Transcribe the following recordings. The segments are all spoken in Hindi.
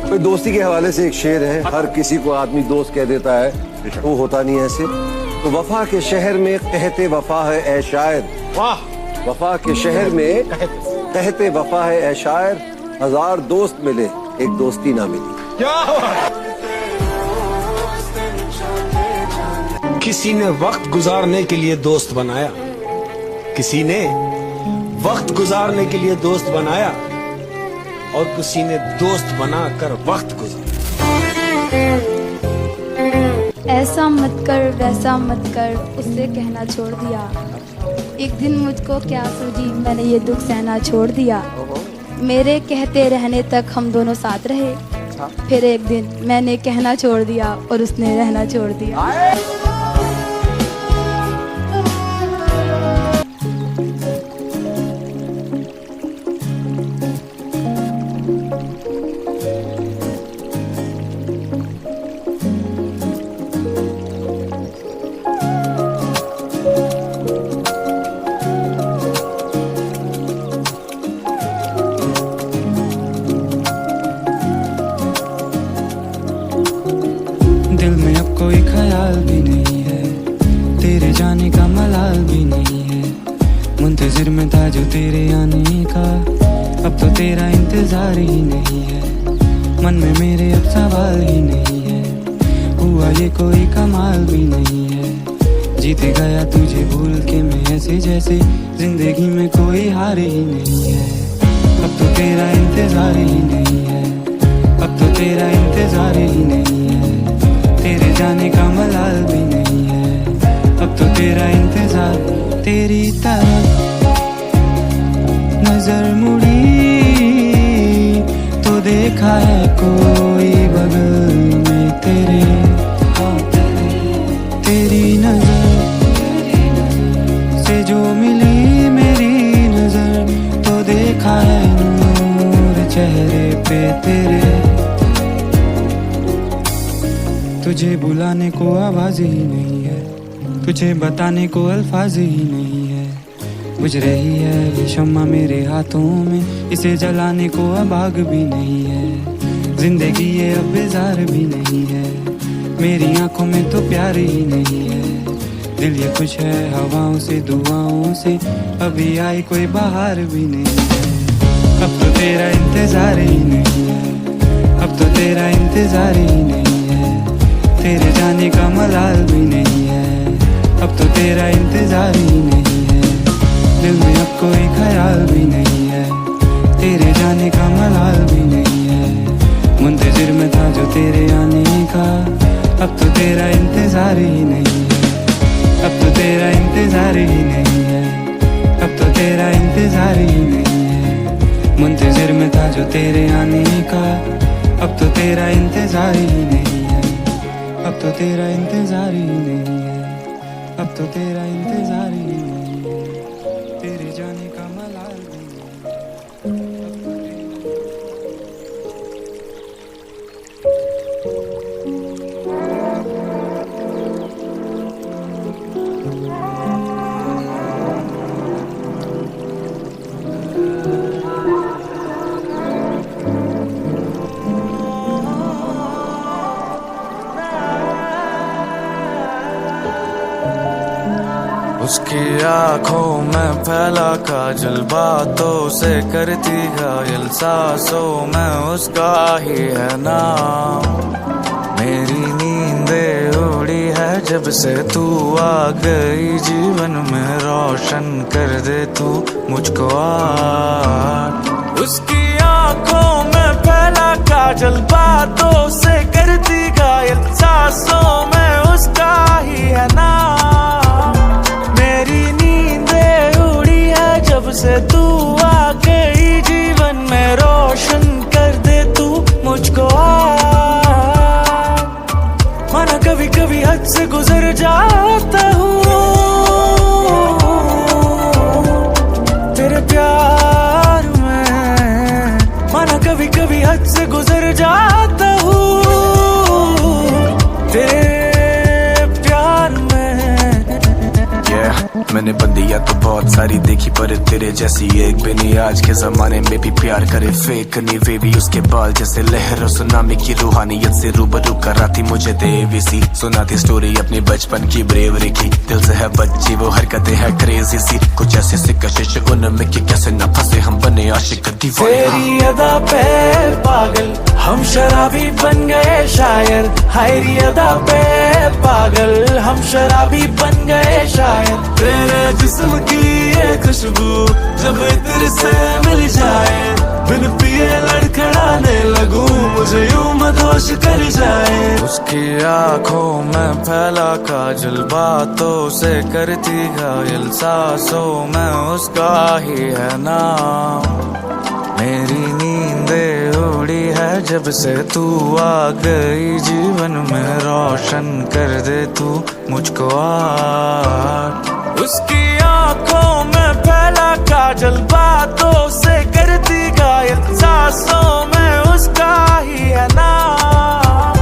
कोई दोस्ती के हवाले से एक शेर है, हर किसी को आदमी दोस्त कह देता है, वो होता नहीं ऐसे। तो वफा के शहर में कहते वफा है ऐ शायर, वाह। वफा के शहर में कहते वफा है ऐ शायर, 1000 दोस्त मिले एक दोस्ती ना मिली। क्या किसी ने वक्त गुजारने के लिए दोस्त बनाया, किसी ने वक्त गुजारने के लिए दोस्त बनाया, और किसी ने दोस्त बनाकर वक्त गुजारा। ऐसा मत कर वैसा मत कर उससे कहना छोड़ दिया, एक दिन मुझको क्या सूझी मैंने ये दुख सहना छोड़ दिया। मेरे कहते रहने तक हम दोनों साथ रहे, फिर एक दिन मैंने कहना छोड़ दिया और उसने रहना छोड़ दिया। दिल में अब कोई ख्याल भी नहीं है, तेरे जाने का मलाल भी नहीं है। मुंतजिर में था जो तेरे आने का, अब तो तेरा इंतजार ही नहीं है। मन में मेरे अब सवाल ही नहीं है, हुआ ये कोई कमाल भी नहीं है। जीते गया तुझे भूल के मैं ऐसे जैसे जिंदगी में कोई हार ही नहीं है। अब तो तेरा इंतजार ही नहीं है, अब तो तेरा इंतजार ही नहीं है। तेरे जाने का मलाल भी नहीं है, अब तो तेरा इंतजार। तेरी तरफ नजर मुड़ी तो देखा है कोई बगल में तेरे, तेरी नजर से जो मिली मेरी नजर, तो देखा है नूर चेहरे पे तेरे। तुझे बुलाने को आवाज ही नहीं है, तुझे बताने को अल्फाज ही नहीं है। बुझ रही है ये शम्मा मेरे हाथों में, इसे जलाने को अब आग भी नहीं है। जिंदगी ये अब बेजार भी नहीं है, मेरी आंखों में तो प्यार ही नहीं है। दिल ये खुश है हवाओं से दुआओं से, अभी आई कोई बहार भी नहीं है। अब तो तेरा इंतजार ही नहीं है, अब तो तेरा इंतजार ही नहीं है। तेरे जाने का मलाल भी नहीं है, अब तो तेरा इंतजार ही नहीं है। दिल में अब कोई ख्याल भी नहीं है, तेरे जाने का मलाल भी नहीं है। मुंतजिर में था जो तेरे आने का, अब तो तेरा इंतजार ही नहीं है, अब तो तेरा इंतजार ही नहीं है, अब तो तेरा इंतजार ही नहीं है। मुंतजिर में था जो तेरे आने का, अब तो तेरा इंतजार ही नहीं है, अब तो तेरा इंतजार ही नहीं है, अब तो तेरा इंतजार ही नहीं है। तेरे जाने का मलाल भी नहीं है, अब तो उसकी आंखों में फैला काजल, बातों से करती घायल, सांसों में उसका ही है नाम। मेरी नींदें उड़ी है जब से तू आ गई जीवन में, रोशन कर दे तू मुझको आज। उसकी आंखों में फैला काजल, बातों से करती घायल, सांसों में उसका ही है नाम। मेरी नींदें उड़ी है जब से तू आ गई जीवन में, रोशन कर दे तू मुझको आज। माना कभी कभी हद से गुजर जाता हूँ तेरे प्यार में, माना कभी कभी हद से गुजर जाता हूँ तेरे प्यार में। मैं मैंने बंदियां तो बहुत सारी देखी, पर तेरे जैसी एक भी नहीं। आज के जमाने में भी प्यार करे फेक नहीं बेबी, उसके बाल जैसे लहर और सुनामी की रूहानियत से रूबरू कराती मुझे देवी सी। सुनाती स्टोरी अपनी बचपन की ब्रेवरी की, दिल से है बच्ची वो हरकतें है क्रेजी सी। कुछ ऐसे से कशिश उनमें कि कैसे न फंसे हम बने आशिक दीवाने। तेरी अदा पे पागल हम शराबी बन गए शायर, हायरी अदा पे पागल हम शराबी बन गए शायर। तेरे जिस्म की ये खुशबू जब इत्र से मिल जाए, बिन पिए लड़खड़ाने लगूं मुझे यूं मदहोश कर जाए। उसकी आंखों में फैला काजल, बातों से करती घायल, सांसों में उसका ही है नाम। मेरी नींदें उड़ी है जब से तू आ गई जीवन में, रोशन कर दे तू मुझको आज। उसकी आंखों में फैला काजल, बातों से करती घायल, सांसों में उसका ही है नाम।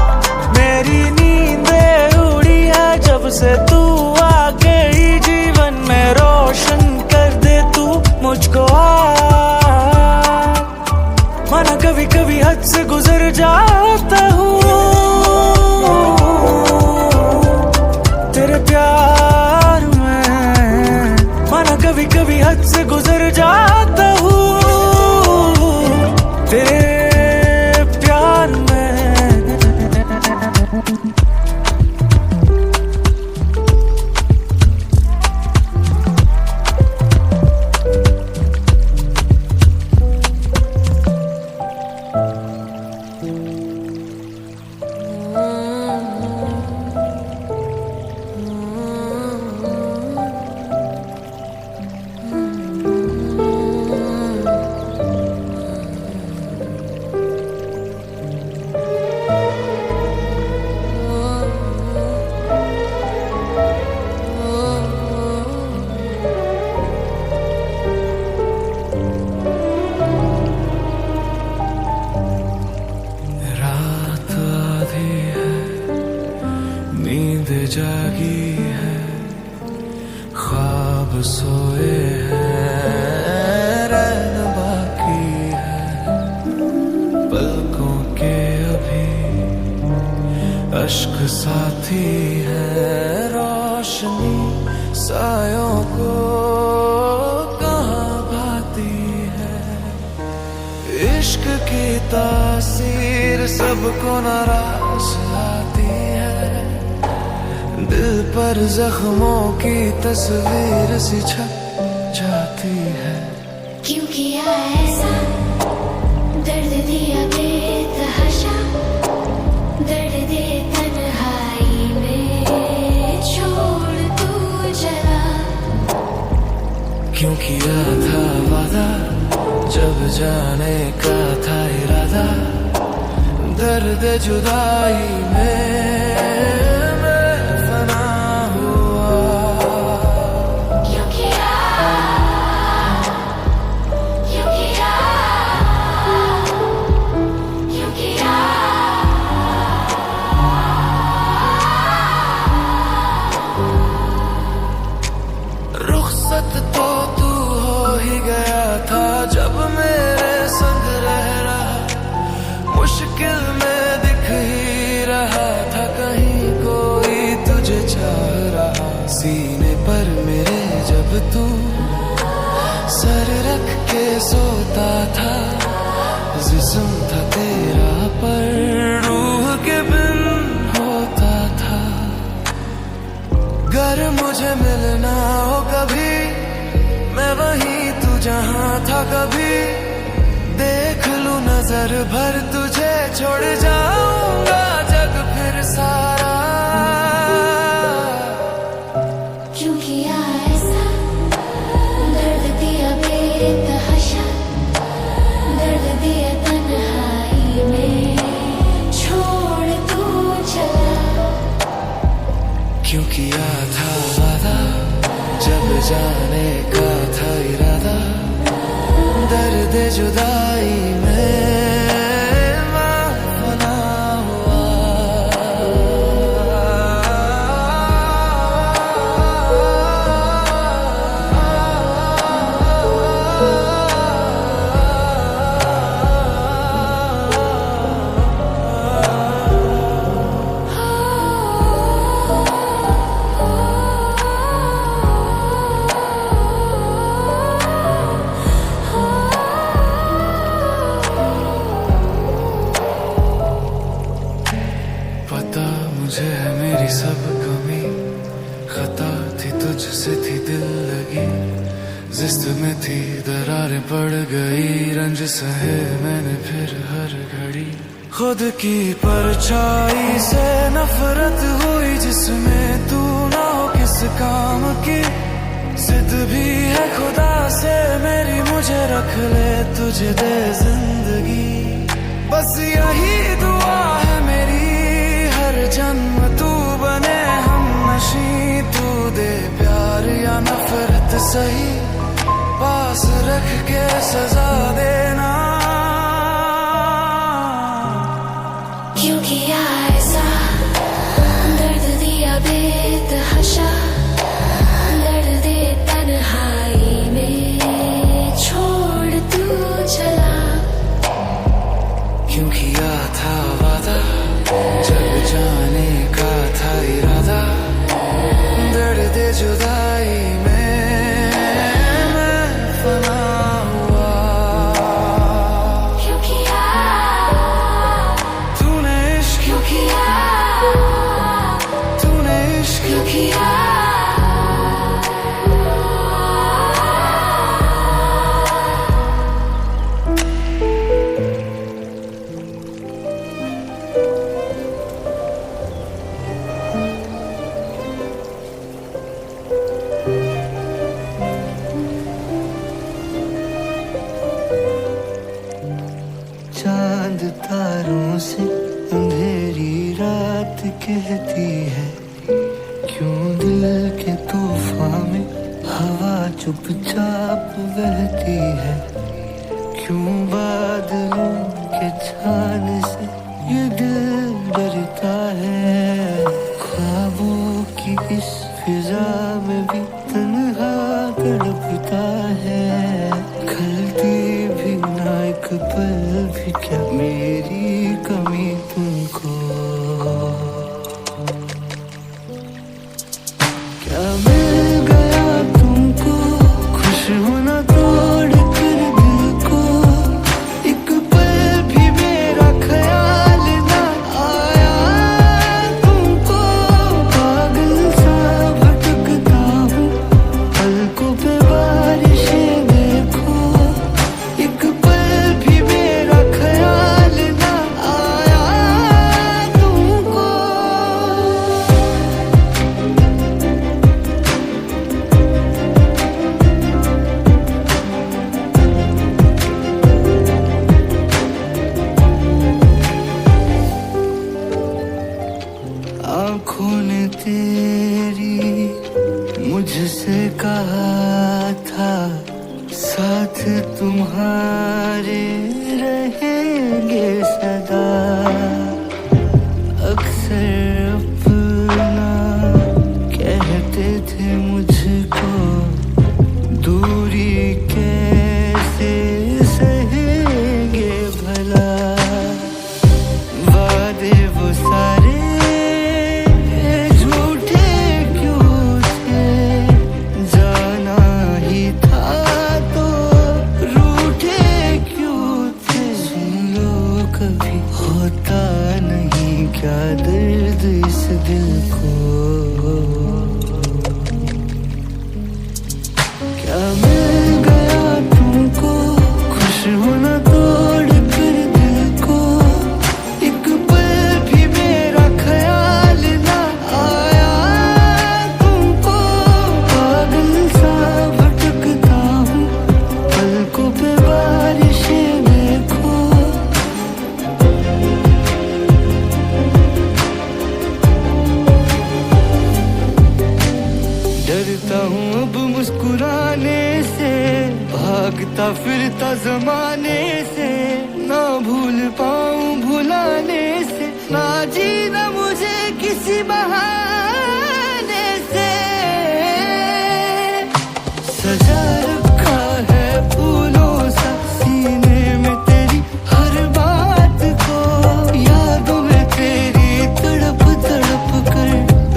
मेरी नींदें उड़ी है जब से तू आ गई जीवन में, रोशन कर दे तू मुझको आज। माना कभी कभी हद से गुजर जाता हूँ तेरे प्यार में, माना कभी कभी हद से गुजर जाता हूँ तेरे प्यार में। जागी है ख्वाब सोए हैं, रैन बाकी है पलकों के अभी, अश्क साथी है रोशनी सायों को कहाँ भाती है। इश्क की तासीर सबको नाराज आती है, दिल पर जख्मों की तस्वीर सी छप जाती है। क्यों किया ऐसा दर्द दिया बेतहाशा, दर्द दे तन्हाई में छोड़ तू चला। क्यों किया था वादा जब जाने का था इरादा, दर्द जुदाई में तो तू हो ही गया था जब मेरे संग रह रहा, मुश्किल में दिख ही रहा था कहीं कोई तुझे चाह रहा। सीने पर मेरे जब तू सर रख के सोता था, जिस्म था तेरा पर रूह के बिन होता था। गर मुझे मिलना हो कभी, मैं वहीं तू जहां था कभी, देख लूं नजर भर तुझे छोड़ जाऊंगा जग फिर सारा। क्यों किया ऐसा दर्द दिया बेतहाशा, दर्द दिया तन्हाई में छोड़ तू चला। क्यों किया था वादा जब जाने का था इरादा, दर्द जुदाई में मैं फना हुआ। मुझे है मेरी सब कमी, खता थी तुझसे थी दिल लगी, जिस्त में थी दरारें पड़ गई, रंज सहे मैंने फिर हर घड़ी। खुद की परछाई से नफरत हुई जिसमें तू ना हो किस काम की, जिद भी है खुदा से मेरी मुझे रख ले तुझे दे जिंदगी। बस यही दुआ है मेरी हर जन्म तू बने हम नशी, तू दे प्यार या नफरत सही, पास रख के सजा देना। क्यों किया ऐसा, दर्द दिया बेतहाशा, दर्द दे तन्हाई में छोड़ तू चला। क्यों किया था वादा, जग जाने का था इरादा, दर्द दे जुदाई में मैं फना हुआ। क्यों किया तूने इश्क, क्यों किया तूने इश्क क्यों किया। चांद तारों से अंधेरी रात कहती है, क्यों दिल के तूफान में हवा चुपचाप बहती है, क्यों बादलों के छान से ये दिल डरता है, ख्वाबों की इस फिजा में भी तन्हा तड़पता है, खलती भी ना एक पल भी क्या मेरी कमी तुमको, क्या मिल गया तुमको खुश होना तोड़ कर दिल को, एक पल भी मेरा ख्याल ना आया तुमको, पागल सा भटकता हूँ पलकों पे बारिशें देखो, एक पल भी मेरा ख्याल ना आया तुमको। आँखों ने तेरी मुझसे कहा था, साथ तुम्हारे रहेंगे सदा, अक्सर अपना कहते थे मुझको, दूरी कैसे सहेंगे भला, वादे वो सारे झूठे क्यों थे, जाना ही था तो रूठे क्यों थे, सुन लो कभी होता नहीं क्या दर्द इस दिल को, क्या मिल गया तुमको खुश होना तोड़ कर दिल को, एक पल भी मेरा ख्याल ना आया तुमको, पागल सा भटकता हूँ पलकों पे बारिशें देखो। डरता हूँ अब मुस्कुराने से, भागता फिरता जमाने से, ना भूल पाऊं भुलाने से, ना जीना मुझे किसी बहाने से, सजा रखा है फूलों सा सीने में तेरी हर बात को, यादों में तेरी तड़प तड़प कर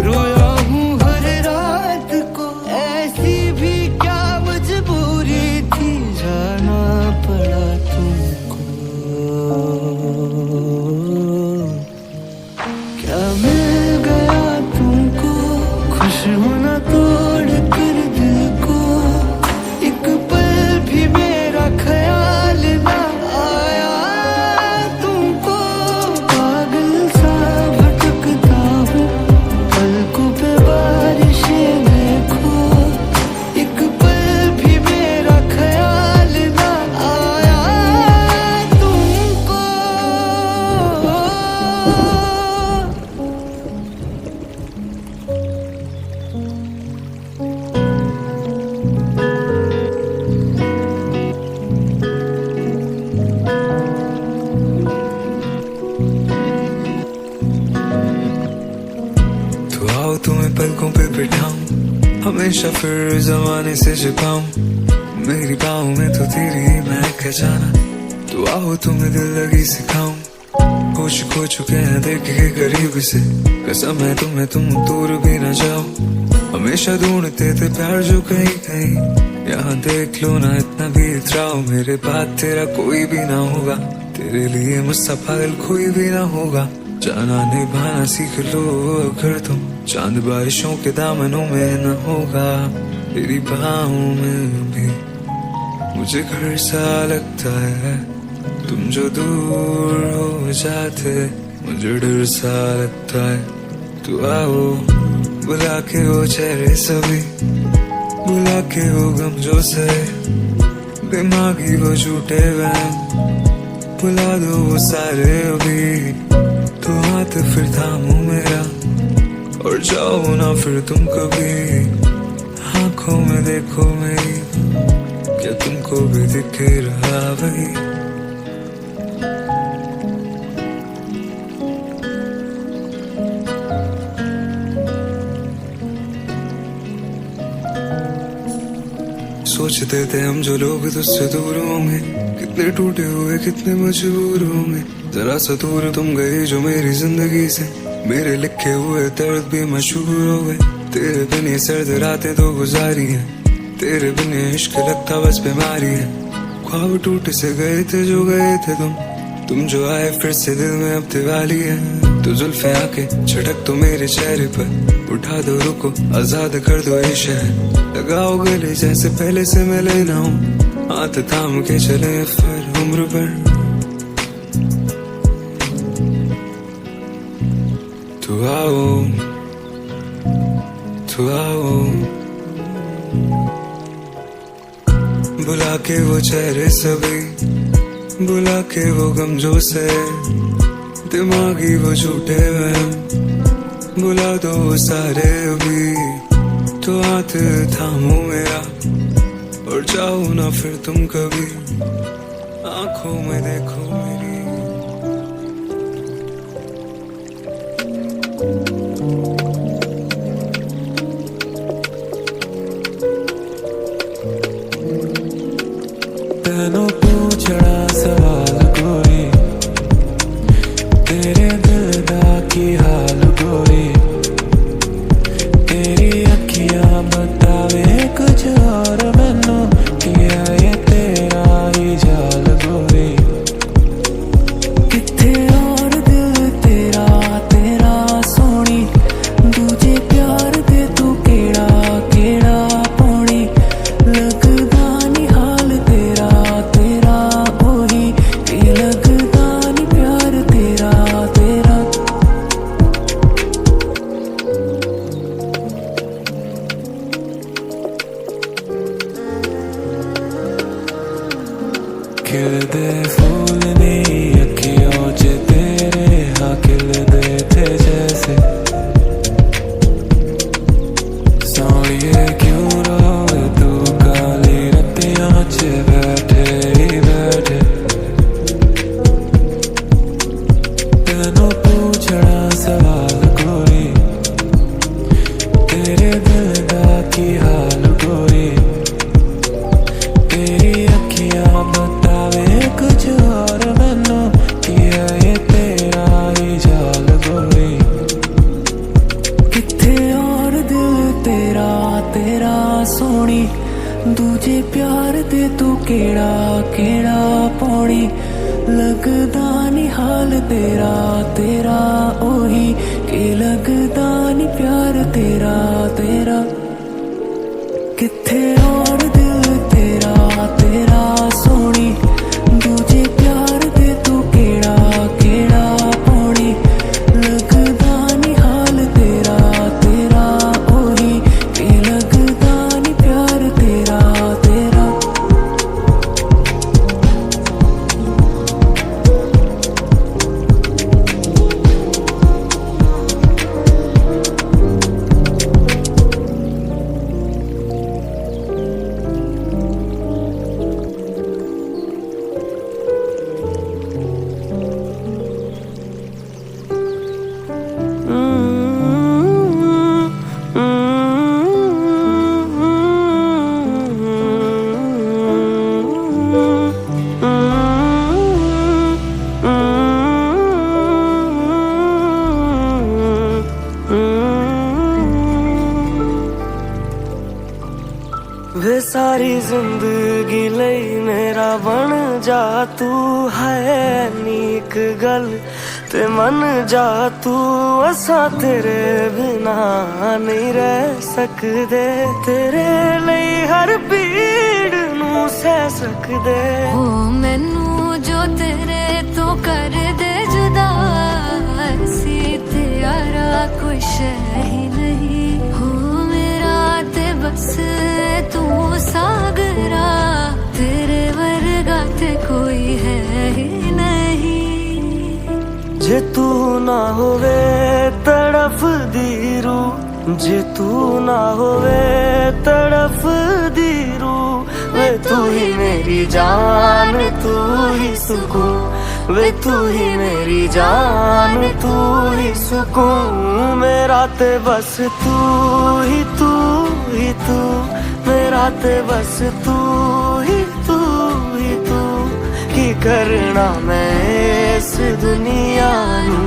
रोया हूँ हर रात को, ऐसी भी क्या मजबूरी थी जाना पड़ा तुमको। तुम्हें पलकों पे बिठाऊं, हमेशा फिर जमाने से छिपाऊं, मेरी बाहों में तो तेरी ही महक है जाना, तो आओ तुम्हें दिल लगी सिखाऊं, होश खो चुके हैं देख के करीब से, कसम है तुम्हें तुम दूर भी न जाओ, हमेशा ढूंढते थे प्यार जो कहीं कहीं, यहाँ देख लो ना इतना भी इतराओ, मेरे बाद तेरा कोई भी ना होगा, तेरे लिए मुझसे पागल कोई भी ना होगा, जाना निभाना सीख लो अगर तुम, चांद बारिशों के दामनों में न होगा, तेरी बाहों में भी मुझे घर सा लगता है, तुम जो दूर हो जाते मुझे डर सा लगता है, तू आओ बुला के वो चेहरे सभी, बुला के वो गम जो से, दिमागी वो झूठे वहम, बुला दो वो सारे अभी, तो हाथ फिर थामो मेरा और जाओ ना फिर तुम कभी, आंखों में देखो मेरी, क्या तुमको भी दिख रहा वही। सोचते थे हम जो लोग तुझसे दूर होंगे, कितने टूटे हुए कितने मजबूर होंगे, जरा सा दूर तुम गए जो मेरी जिंदगी से, मेरे लिखे हुए दर्द भी मशहूर हो गए, तेरे बिन ये सर्द रातें तो गुजारी है, तेरे बिन ये इश्क लगता बस बीमारी है, ख्वाब टूटे से गए थे जो गए थे तुम जो आए फिर से दिल में अब दिवाली है, तो जुल्फे आके झटक तो मेरे चेहरे पर, उठा दो रुको आजाद कर दो ये शहर, लगाओ गले जैसे पहले से मैं लेना हूँ, हाथ थाम के चले फिर उम्र भर, तू आओ बुला के वो चेहरे सभी, बुला के वो गम जो से, दिमागी वो झूठे वहम, बुला दो वो सारे अभी, तो हाथ थामो मेरा और जाओ ना फिर तुम कभी, आंखों में देखो मेरी। तैनों पूछड़ा सवाल गोरी, तेरे दिल दा की हाल गोरी, तेरी अखियां बतावे कुछ और मैनू, किया ये तेरा ही जाल गोरी, किथे और दिल तेरा तेरा सोनी, दूजे प्यार दे तू केड़ा केड़ा पौनी, लगदा नी हाल तेरा तेरा ओही, कि लगदा नी प्यार तेरा तेरा। खिलदे फूल नी अखियों च तेरे, हाँ खिलदे थे जैसे, सोनिए क्यों रोवे तू काली रतियां च बैठे ही बैठे, तैनों पूछड़ा सवाल गोरी, तेरे दिल दा की हाल गोरी, तेरी अखियां बतावे कुछ और मैनू, किया ये तेरा ही जाल गोरी, किथे और दिल तेरा तेरा सोनी, दूजे प्यार दे तू केड़ा केड़ा पौनी, लगदा नी हाल तेरा तेरा ओही, कि लगदा नी प्यार तेरा तेरा, किथे और दिल तेरा तेरा सोनी, दूजे प्यार दे तू केड़ा केड़ा पौनी, लगदा नी हाल तेरा तेरा ओही, कि लगदा नी प्यार तेरा तेरा। सारी जिंदगी लई मेरा बन जा तू है नीक गल ते मन जा तू असा तेरे बिना नहीं रह सकदे तेरे लई हर पीड़ नू सह सकदे हो मैनू जो तेरे तो कर दे जुदा सी तेरा कुछ ही नहीं हो मेरा ते बस तू सागरा तेरे वर्गा ते कोई है ही नहीं जे तू ना होवे तड़फ दी रूह जे तू ना होवे तड़फ दी रूह वे तू ही मेरी जान तू ही सुकून वे तू ही मेरी जान तू ही सुकून मेरा ते बस तू ही तू ही तू मेरा ते बस तू ही तू ही तू की करना मैं इस दुनिया नू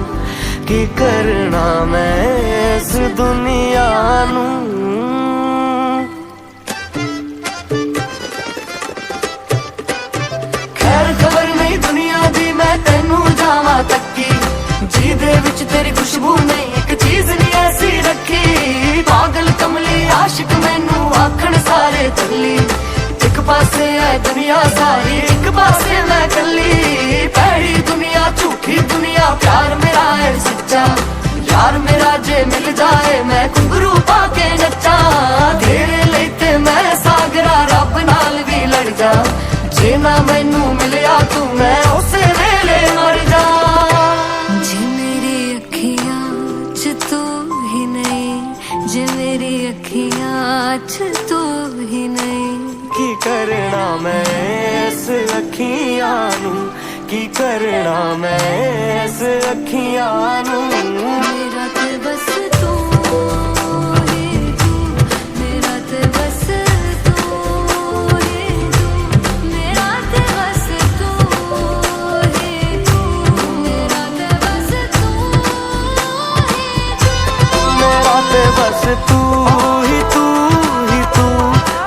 की करना मैं इस दुनिया नू खैर खबर नहीं दुनिया दी मैं तेनू जावा तक्की जी दे विच तेरी खुशबू नहीं एक चीज नहीं ऐसी रखी पागल कमली आशिक मैनू आखण सारे चली एक पासे है दुनिया सारी एक पासे मैं कली पैड़ी दुनिया झूठी दुनिया प्यार मेरा है सच्चा यार मेरा जे मिल जाए मैं घुंघरू पाके नच्चा तेरे लेते मैं सागरा रब नाल भी लड़ जा जे ना मैनू मिलिया तू मैं उसे वेले मर जा जे मेरी अखियां च तू ही नहीं जे मेरी अखियां च तू ही नहीं की करना मैं इस अखियां नू की करना मैं इस अखियां नू मेरा ते बस तू ही तू मेरा ते बस तू ही तू मेरा ते बस तू ही तू मेरा ते बस तू ही तू मेरा ते बस तू ही तू ही तू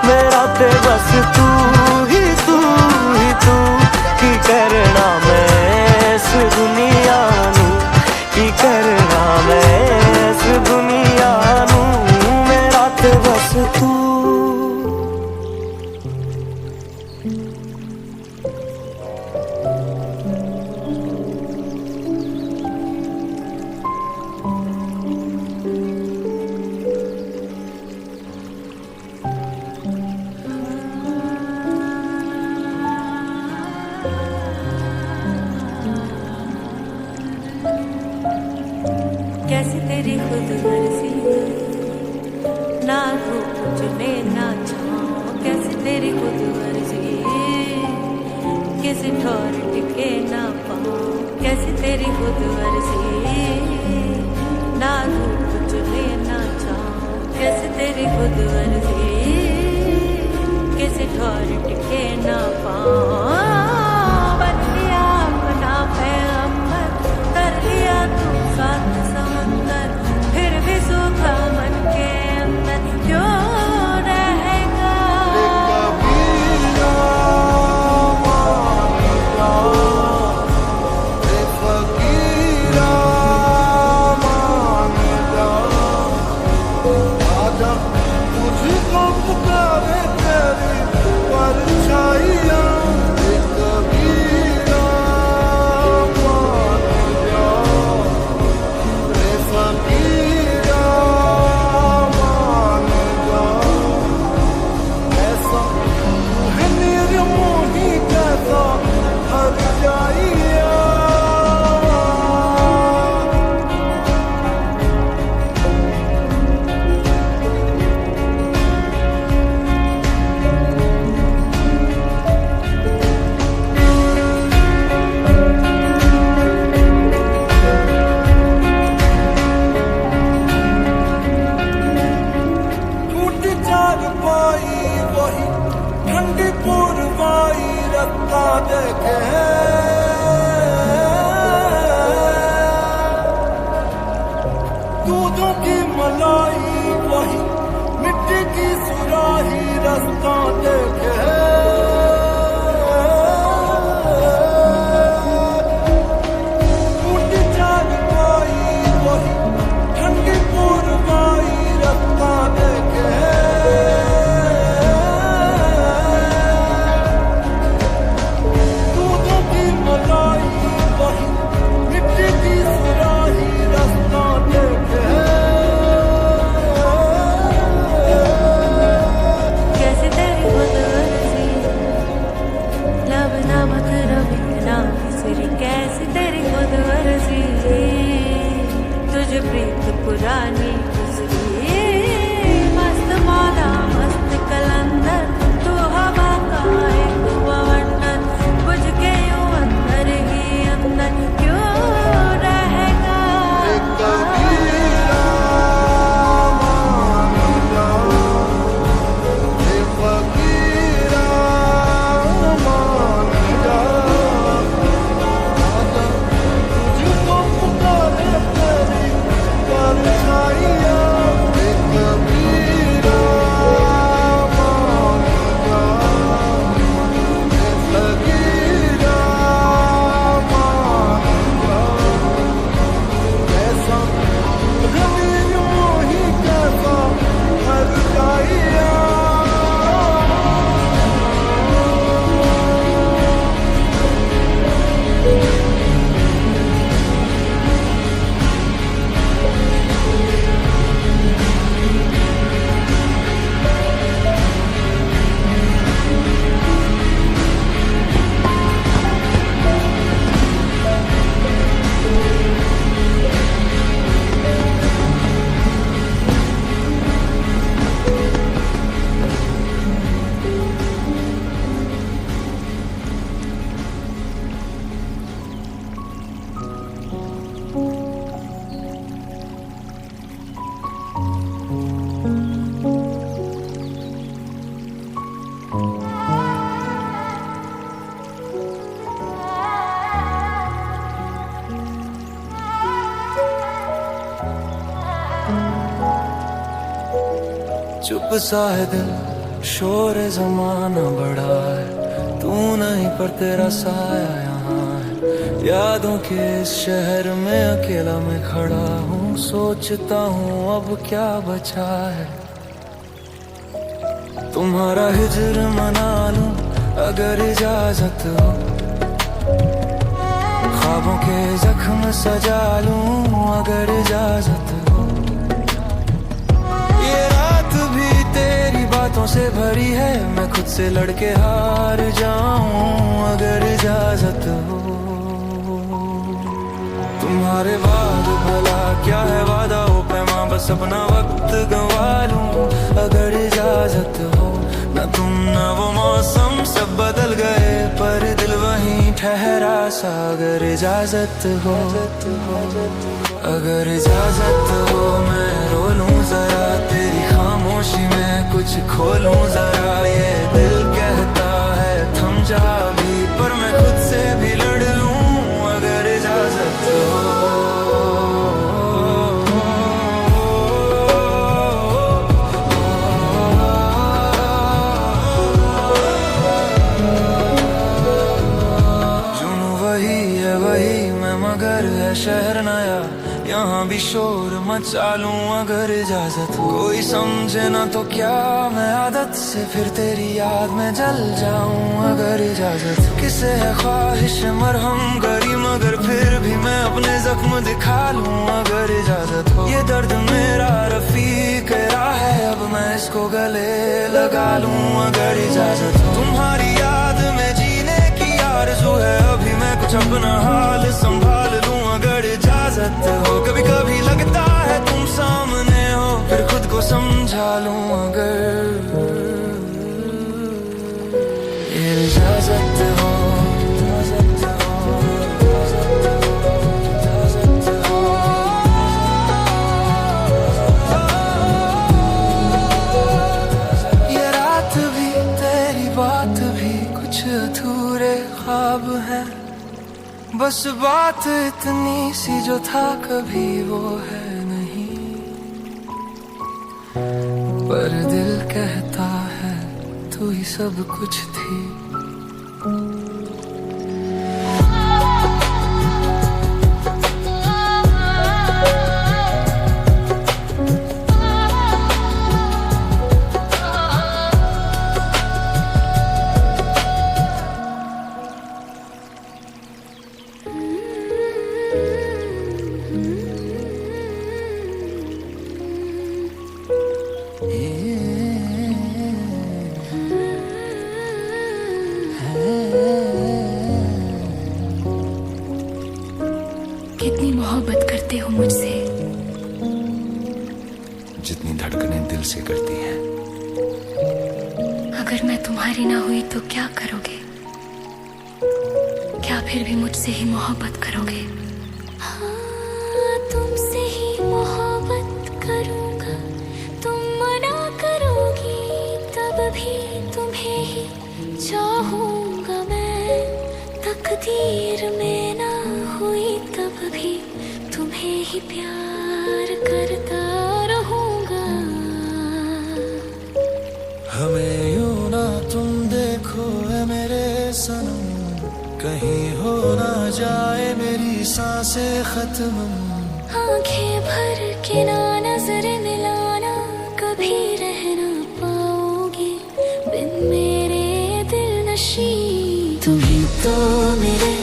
मेरा ते बस तू ही तू ही तू की करना मैं इस दुनिया नू की करना मैं इस दुनिया नू मेरा ते बस तू कैसी तेरी खुद गर्जी ना धूप चुने ना छाँव कैसी तेरी खुद गर्जी किसी ठोर टिके ना पाओ कैसी तेरी खुद गर्जी ना धूप चुने ना छाँव कैसी तेरी खुद गर्जी किसी ठोर टिके ना पाओ बन लिया अपना पैगंबर कर लिया तू साथ समंदर फिर भी सूखा मन के अंदर क्यों रहेगा तुझको पुकारे तेरी परछाइयाँ दूधों की मलाई वही मिट्टी की सुराही रास्ता देखे ऊटी जाग कोई वही ठंडी पूर्वाई रास्ता देखे दूधों की मलाई वही मिट्टी की सुराही रास्ता देखे कैसे तेरी खुद अर्जी लब नामक रवि नाम बिसरी कैसे तेरी खुद अर्जी तुझे प्रीत पुरानी गुजरी मस्त मौला मस्त कलंदर तू हवा का एक बवंडर बुझ के यूं अंदर ही अंदर क्यों रहेगा चुप सा है दिल शोर जमाना बड़ा है तू नहीं पर तेरा साया यहाँ है यादों के इस शहर में अकेला मैं खड़ा हूँ सोचता हूँ अब क्या बचा है तुम्हारा हिजर मना लूं अगर इजाजत हो ख्वाबों के जख्म सजा लूं अगर इजाजत हो ये रात भी तेरी बातों से भरी है मैं खुद से लड़के हार जाऊं अगर इजाजत हो तुम्हारे बाद भला क्या है वादा हो पैमा बस अपना वक्त गंवा लूं अगर इजाजत हो न तुम न वो मौसम सब बदल गए पर दिल वहीं ठहरा सा अगर इजाजत हो अगर इजाजत हो मैं रो लूं जरा तेरी खामोशी में कुछ खोलूं जरा ये दिल कहता है थम जा भी पर मैं खुद से भी लड़ लूं अगर इजाजत हो मगर है शहर नया यहाँ भी शोर मचा लूं अगर इजाजत हो कोई समझे ना तो क्या मैं आदत से फिर तेरी याद में जल जाऊं अगर इजाजत हो किसे है ख्वाहिश मरहम गरी मगर फिर भी मैं अपने जख्म दिखा लूं अगर इजाजत हो ये दर्द मेरा रफीक राह है अब मैं इसको गले लगा लूं अगर इजाजत हो तुम्हारी याद में जीने की आरज़ू है अभी मैं कुछ अपना हाल संभाल लूं अगर इजाजत हो कभी कभी लगता है तुम सामने हो फिर खुद को समझा लूं अगर ये इजाजत हो ये रात भी तेरी बात भी कुछ अधूरे ख्वाब है बस बात इतनी सी जो था कभी वो है नहीं पर दिल कहता है ही सब कुछ थी। कितनी मोहब्बत करते हो मुझसे? जितनी धड़कनें दिल से करती हैं। अगर मैं तुम्हारी ना हुई तो क्या करोगे? क्या फिर भी मुझसे ही मोहब्बत करोगे? हाँ, तुमसे ही मोहब्बत करूंगा। तुम मना करोगी तब भी तुम्हें ही चाहूंगा मैं। तकदीर में ना हुई तब भी तुम्हें ही प्यार करता रहूंगा। हमें यूं ना तुम देखो है मेरे सनम, कहीं हो ना जाए मेरी सांसें खत्म। आंखें भर के ना नजर मिलाना, कभी रह ना पाओगी बिन मेरे दिल नशी। तुम ही तो मेरे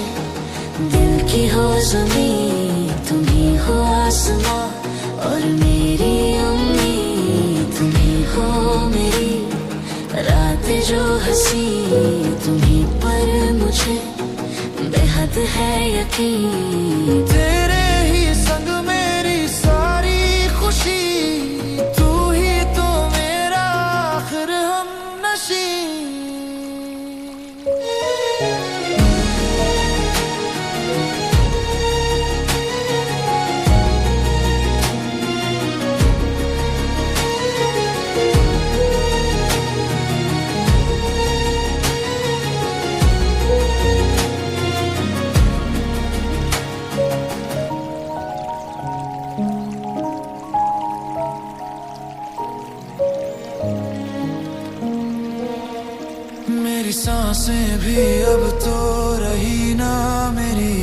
दिल की हो ज़मीं, तुम ही हो आसमां और मेरी उम्मीद। तुम ही हो मेरी रात जो हंसी, तुम ही पर मुझे बेहद है यकीन। तेरे ही संग मेरी सारी खुशी, तू ही तो मेरा आखिर हमनशी। मेरी सांसें भी अब तो रही ना मेरी,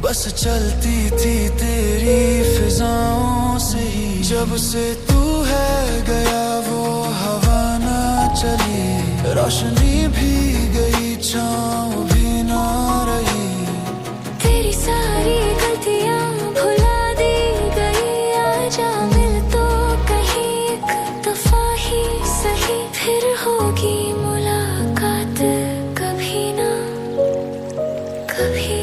बस चलती थी तेरी फिजाओं से ही। जब से तू है गया वो हवा ना चली, रोशनी भी गई छाँव भी ना रही। तेरी सारी गलतियां भुला दी गई, आजा मिल तो कहीं एक दफा ही सही। फिर होगी मुलाकात कभी ना कभी।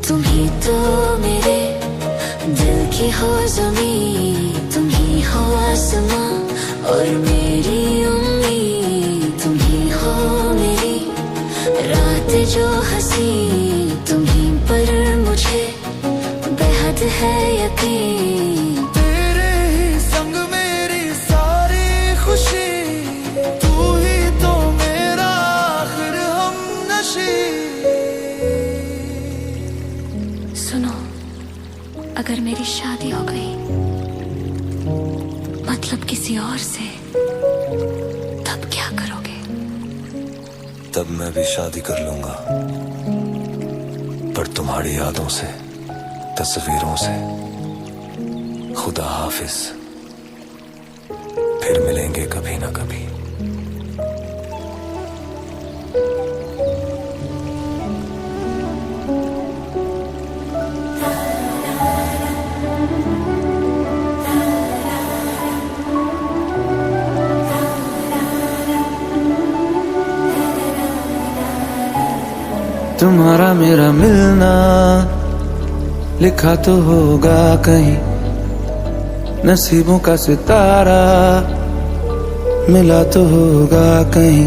तुम ही तो मेरे दिल की हो ज़मीं, तुम ही हो आसमां और मेरी उम्मीद। तुम ही हो मेरी रात जो हंसी, तुम ही पर मुझे बेहद है यकीन। तेरे ही संग मेरी सारी खुशी, तू ही तो मेरा आखिर हमनशी। सुनो, अगर मेरी शादी हो गई, मतलब किसी और से, तब क्या करोगे? तब मैं भी शादी कर लूंगा, पर तुम्हारी यादों से, तस्वीरों से। खुदा हाफिज, फिर मिलेंगे कभी ना कभी। तुम्हारा मेरा मिलना लिखा तो होगा कहीं, नसीबों का सितारा मिला तो होगा कहीं।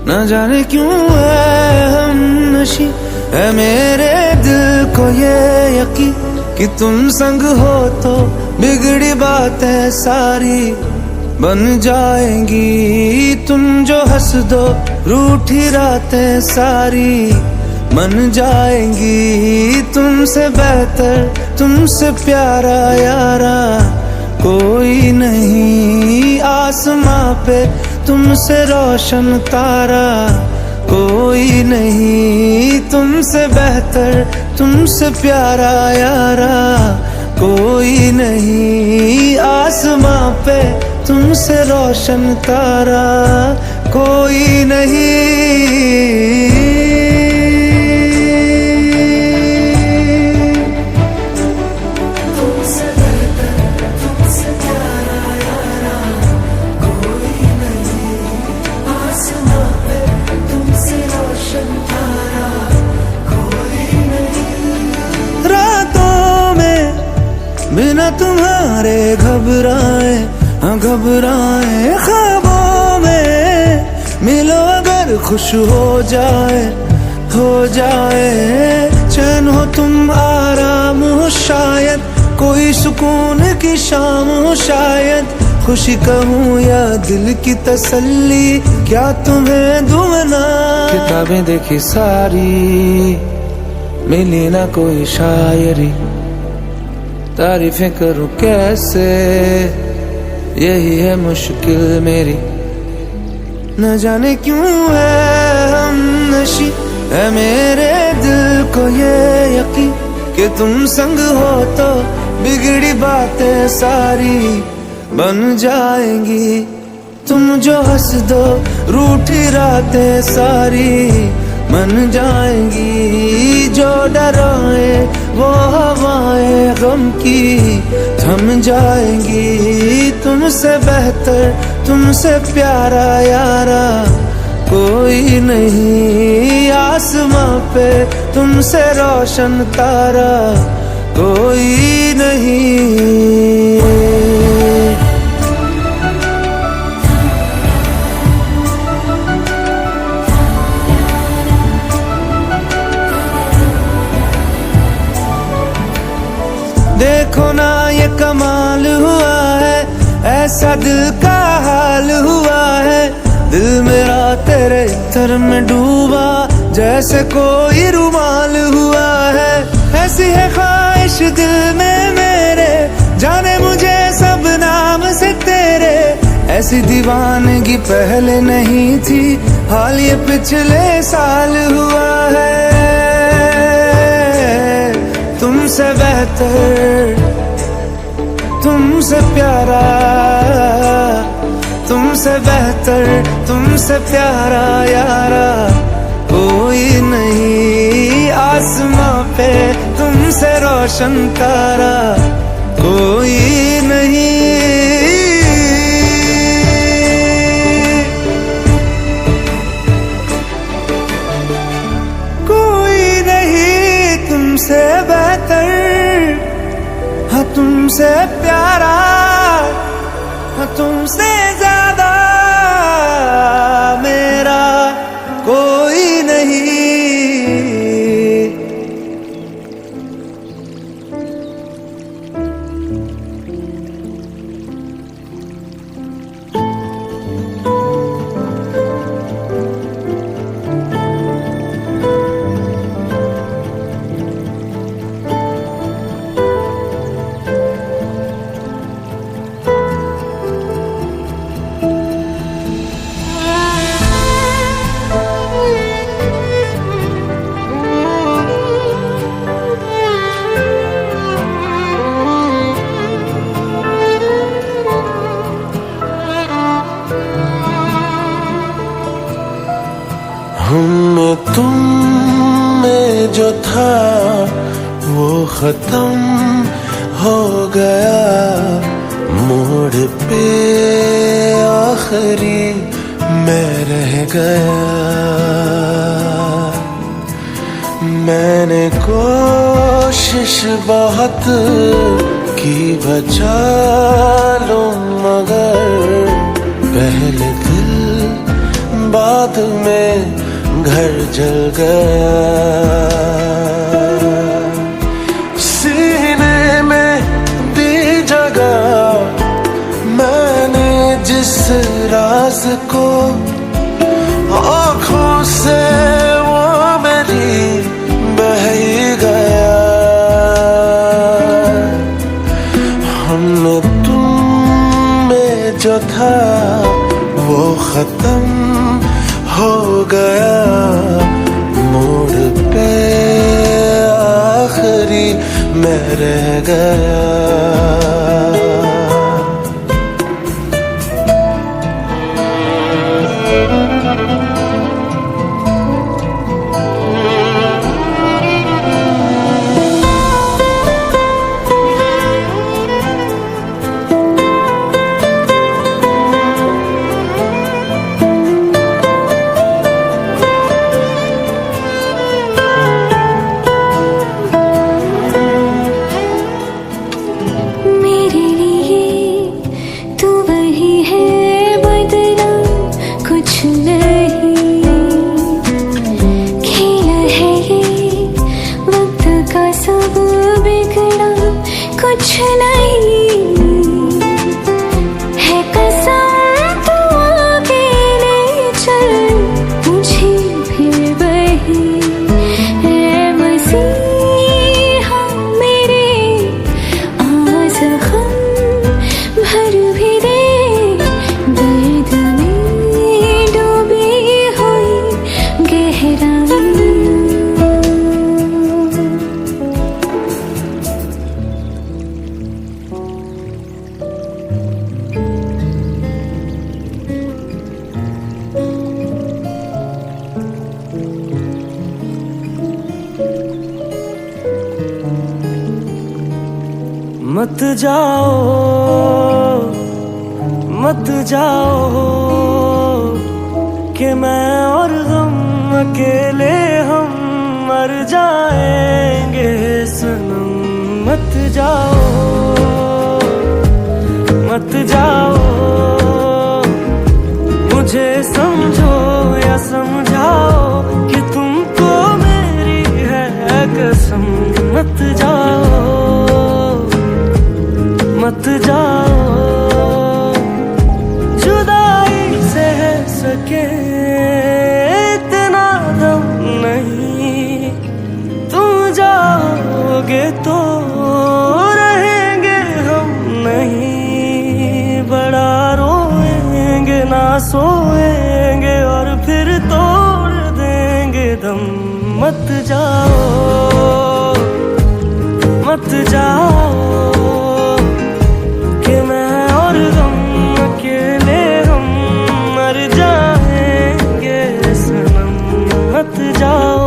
न जाने क्यों है हम नशी, है मेरे दिल को ये यकीन कि तुम संग हो तो बिगड़ी बातें सारी बन जाएंगी। तुम जो हंस दो रूठी रातें सारी मन जाएंगी। तुमसे बेहतर, तुमसे प्यारा यारा कोई नहीं आसमां पे तुमसे रोशन तारा कोई नहीं, तुमसे बेहतर तुमसे प्यारा यारा कोई नहीं। आसमां पे तुमसे रोशन तारा कोई नहीं। बिना तुम्हारे घबराए घबराए, ख्वाबों में मिलो अगर खुश हो जाए चैन हो तुम आराम हो शायद, कोई सुकून की शाम हो शायद। खुशी कहूँ या दिल की तसल्ली, क्या तुम्हें दुआना। किताबें देखी सारी मिली ना कोई शायरी, तारीफें करूं कैसे यही है मुश्किल मेरी। न जाने क्यों है हम नशी है मेरे दिल को ये यकीन कि तुम संग हो तो बिगड़ी बातें सारी बन जाएंगी। तुम जो हंस दो रूठी रातें सारी मन जाएंगी। जो डराए वो हवाएं गम की थम जाएंगी। तुमसे बेहतर तुमसे प्यारा यारा कोई नहीं। आसमां पे तुमसे रोशन तारा कोई नहीं। देखो ना ये कमाल हुआ है, ऐसा दिल का हाल हुआ है। दिल मेरा तेरे इत्र में डूबा जैसे कोई रुमाल हुआ है। ऐसी है ख्वाहिश दिल में मेरे, जाने मुझे सब नाम से तेरे। ऐसी दीवानगी पहले नहीं थी, हाल ये पिछले साल हुआ है। तुमसे बेहतर तुमसे प्यारा, तुमसे बेहतर तुमसे प्यारा यारा कोई नहीं। आसमां पे तुमसे रोशन तारा कोई नहीं। तुमसे बेहतर हाँ तुमसे प्यारा हाँ तुमसे ज्यादा मेरा कोई नहीं। हम तुम में जो था वो खत्म हो गया। मोड़ पे आखिरी मैं रह गया। मैंने कोशिश बहुत की बचा लूं मगर पहले दिल बाद में घर जल गया। सीने में दी जगह मैंने जिस राज को, आँखों से वो मेरी बह ही गया। हम तुम में जो था वो खत्म मैं रह गया। मत जाओ मत जाओ कि मैं और गम अकेले हम मर जाएंगे सनम। मत जाओ मत जाओ, मुझे समझो या समझाओ कि तुमको मेरी है कसम। मत जाओ मत जाओ, जुदाई सह सके इतना दम नहीं। तुम जाओगे तो रहेंगे हम नहीं। बड़ा रोएंगे ना सोएंगे और फिर तोड़ देंगे दम। मत जाओ मत जाओ कि मैं और गम अकेले हम मर जाएंगे सनम। मत जाओ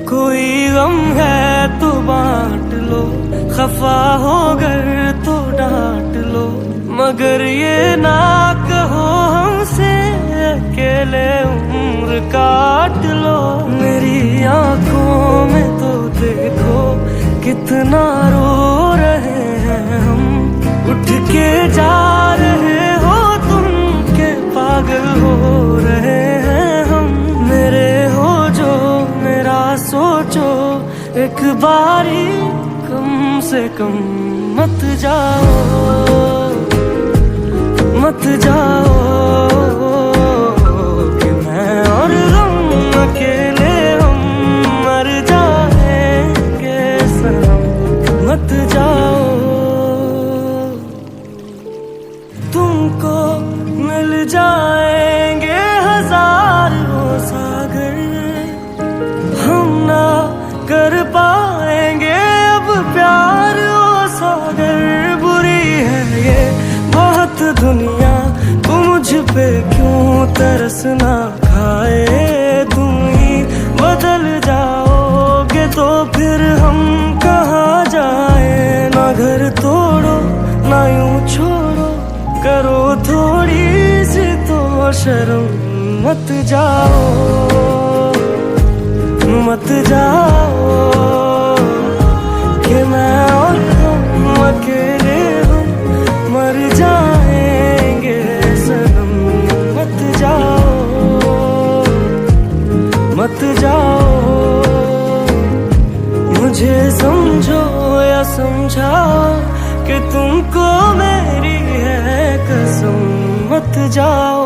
कोई गम है तो बांट लो, खफा हो गर तो डांट लो, मगर ये ना कहो हमसे अकेले उम्र काट लो। मेरी आंखों में तो देखो कितना रो रहे हैं हम। उठ के जा रहे हो तुम के पागल हो रहे हैं हम। मेरे हो जो मेरा सोचो एक बारी कम से कम। मत जाओ मत जाओ कि मैं और गम अकेले हम मर जाएंगे सनम। मत जाओ तुमको मिल जाएंगे हजारों सागर। हम ना कर पाएंगे अब प्यार ओ सागर। बुरी है ये बहुत दुनिया, तू मुझ पे क्यों तरस ना खाए। तुम ही बदल जाओगे तो फिर हम कहाँ जाए। ना घर तोड़ो ना यूं छोड़ो, करो थोड़ी सी तो शर्म। मत जाओ मत जाओ कि मैं और तुम अकेले हम मर जाएंगे सनम। मत जाओ मत जाओ, मुझे समझो या समझाओ कि तुमको मेरी है कसम। मत जाओ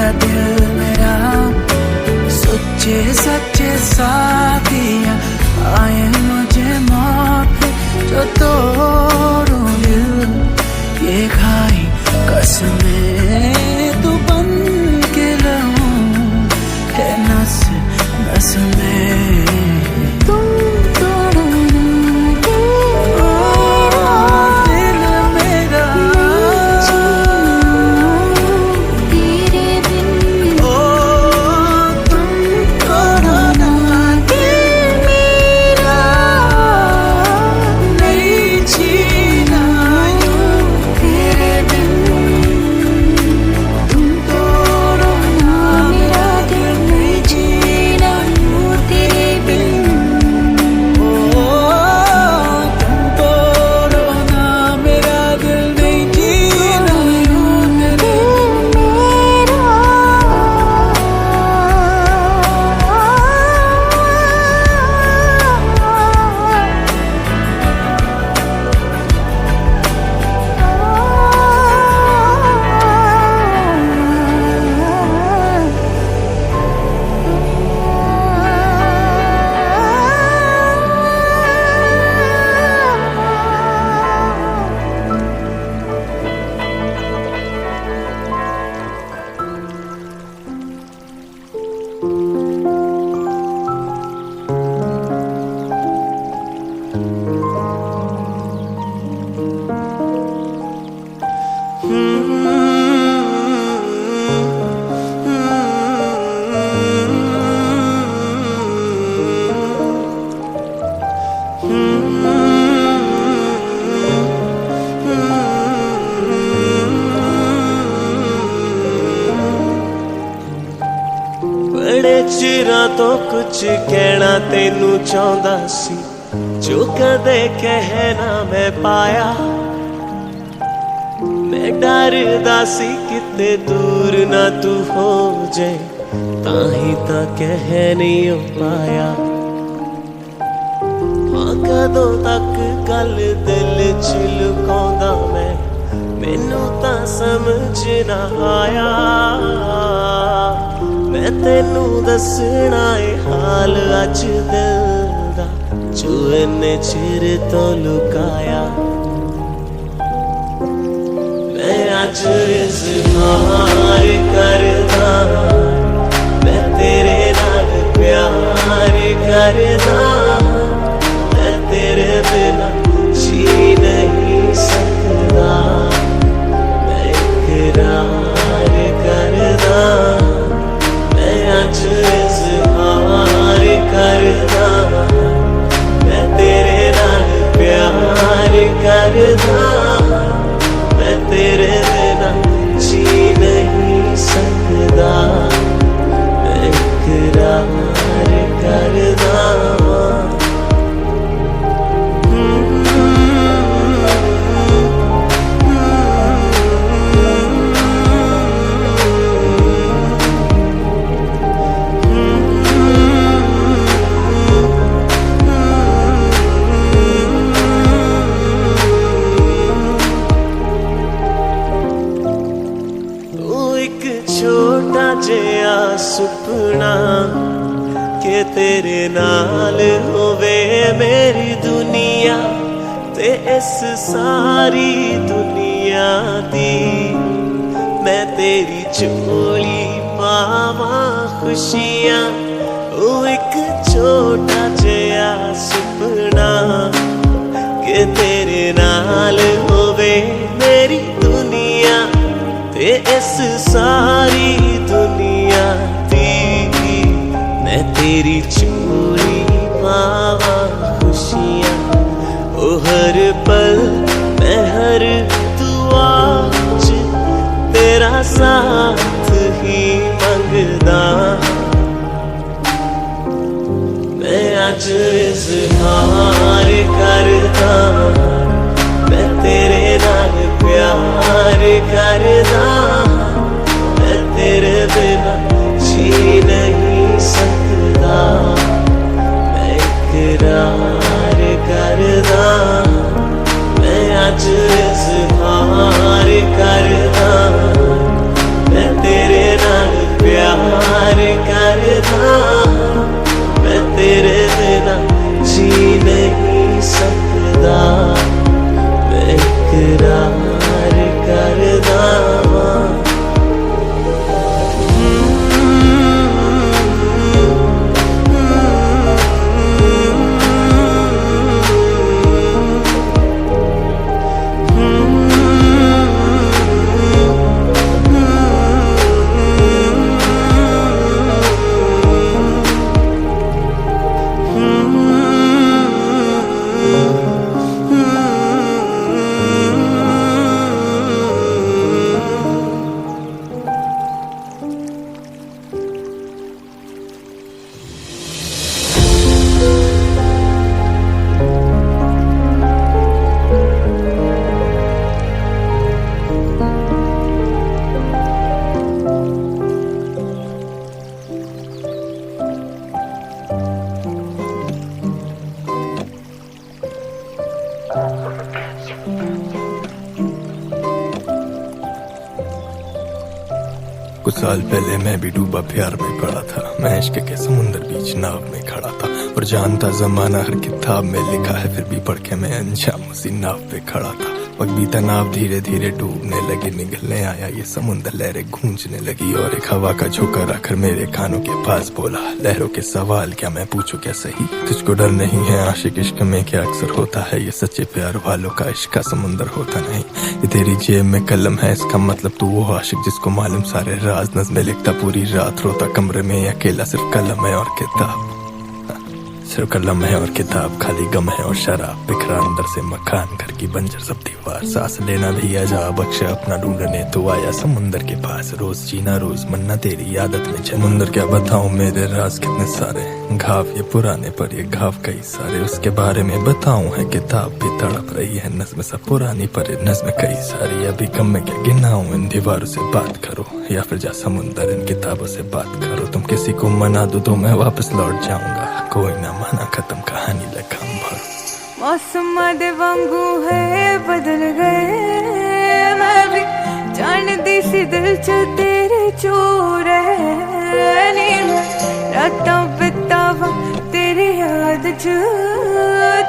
तेरा दिल मेरा सच्चे सच्चे साथिया आए मुझे मौत जो तोड़ूं दिल ये खाई कसमें तू बन के रहूं है नस नस में तुम तोड़ो ना दिल मेरा तेरे बिन ओ तुम तोड़ो ना दिल मेरा नहीं जीना यूं तेरे बिन तुम तोड़ो ना मेरा दिल नहीं जीना यूं तेरे बिन ओ तुम तोड़ो ना मेरा दिल नहीं जीना यूं तेरे बड़े चिरां तो कुछ कहना तेनू चाहता सी जो कदे कहना मैं पाया मैं डरदा सी किते दूर ना तू हो जाए ताही ता कह नहीं हो पाया हाँ कदों तक गल दिल च लुकाउंदा मैं मैनू ता समझ ना आया मैं तेनू दसना है हाल अज दिल दा जो इन्ने चिर तो लुकाया मैं अज इज़हार करदा मैं तेरे नाल प्यार करदा मैं तेरे बिना जी नहीं सकदा मैं इकरार करदा अज इज़हार करदा मैं तेरे नाल प्यार करदा मैं तेरे बिना जी नहीं सकदा मैं इकरार करदा छोटा जिहा सुपना के तेरे नाल होवे मेरी दुनिया ते इस सारी दुनिया दी मैं तेरी झोली पावा खुशियां ओ एक छोटा जिहा सुपना के तेरे नाल होवे मेरी दुनिया ते इस सारी दुनिया दी मैं तेरी चोरी पावा खुशियां ओ हर पल मैं हर दुआ च तेरा साथ ही मंगदा मैं अज इज़हार करदा मैं तेरे नाल प्यार करदा मैं तेरे बिना जी नहीं सकदा मैं इकरार करदा मैं अज इज़हार करदा मैं तेरे नाल साल पहले मैं भी डूबा प्यार में पड़ा था। मैं इश्क के समुंदर बीच नाव में खड़ा था और जानता जमाना हर किताब में लिखा है, फिर भी पढ़ के मैं अंजाम उसी नाव पे खड़ा था। वक्त बीता, नाव धीरे धीरे डूबने लगी, निगलने आया ये समुंदर, लहरें गूंजने लगी और एक हवा का झोंका रखकर मेरे कानों के पास बोला, लहरों के सवाल क्या मैं पूछूं क्या सही, तुझको डर नहीं है आशिक इश्क में क्या अक्सर होता है, ये सच्चे प्यार वालों का इश्क का समुंदर होता नहीं। ये तेरी जेब में कलम है, इसका मतलब तू वो आशिक जिसको मालूम सारे राज, नज़्में लिखता पूरी रात, रोता कमरे में अकेला, सिर्फ कलम है और किताब, सिर्फ कलम है और किताब, खाली गम है और शराब, बिखरा अंदर से मकान, घर की बंजर सब दीवार, सांस लेना भी अजाब, अक्सर अपना ढूंढने तो आया समुंदर के पास, रोज जीना रोज मरना तेरी आदत में, समुंदर क्या बताऊं मेरे राज कितने सारे, घाव ये पुराने पर ये घाव कई सारे, उसके बारे में बताऊं है किताब भी तड़प रही है, नज़्म सब पुरानी पर ये नज़्म कई सारी, अभी कम में क्या गिनाऊं, इन दीवारों से बात करो या फिर जा समुंदर इन किताबों से बात करो, तुम किसी को मना दो तो मैं वापस लौट जाऊंगा, कोई ना माना खत्म कहानी लखम भर। मौसम दे वांगू है बदल गए, मैं भी जानदी सी दिल च तेरे चोर है, रातां बितावा तेरी याद च,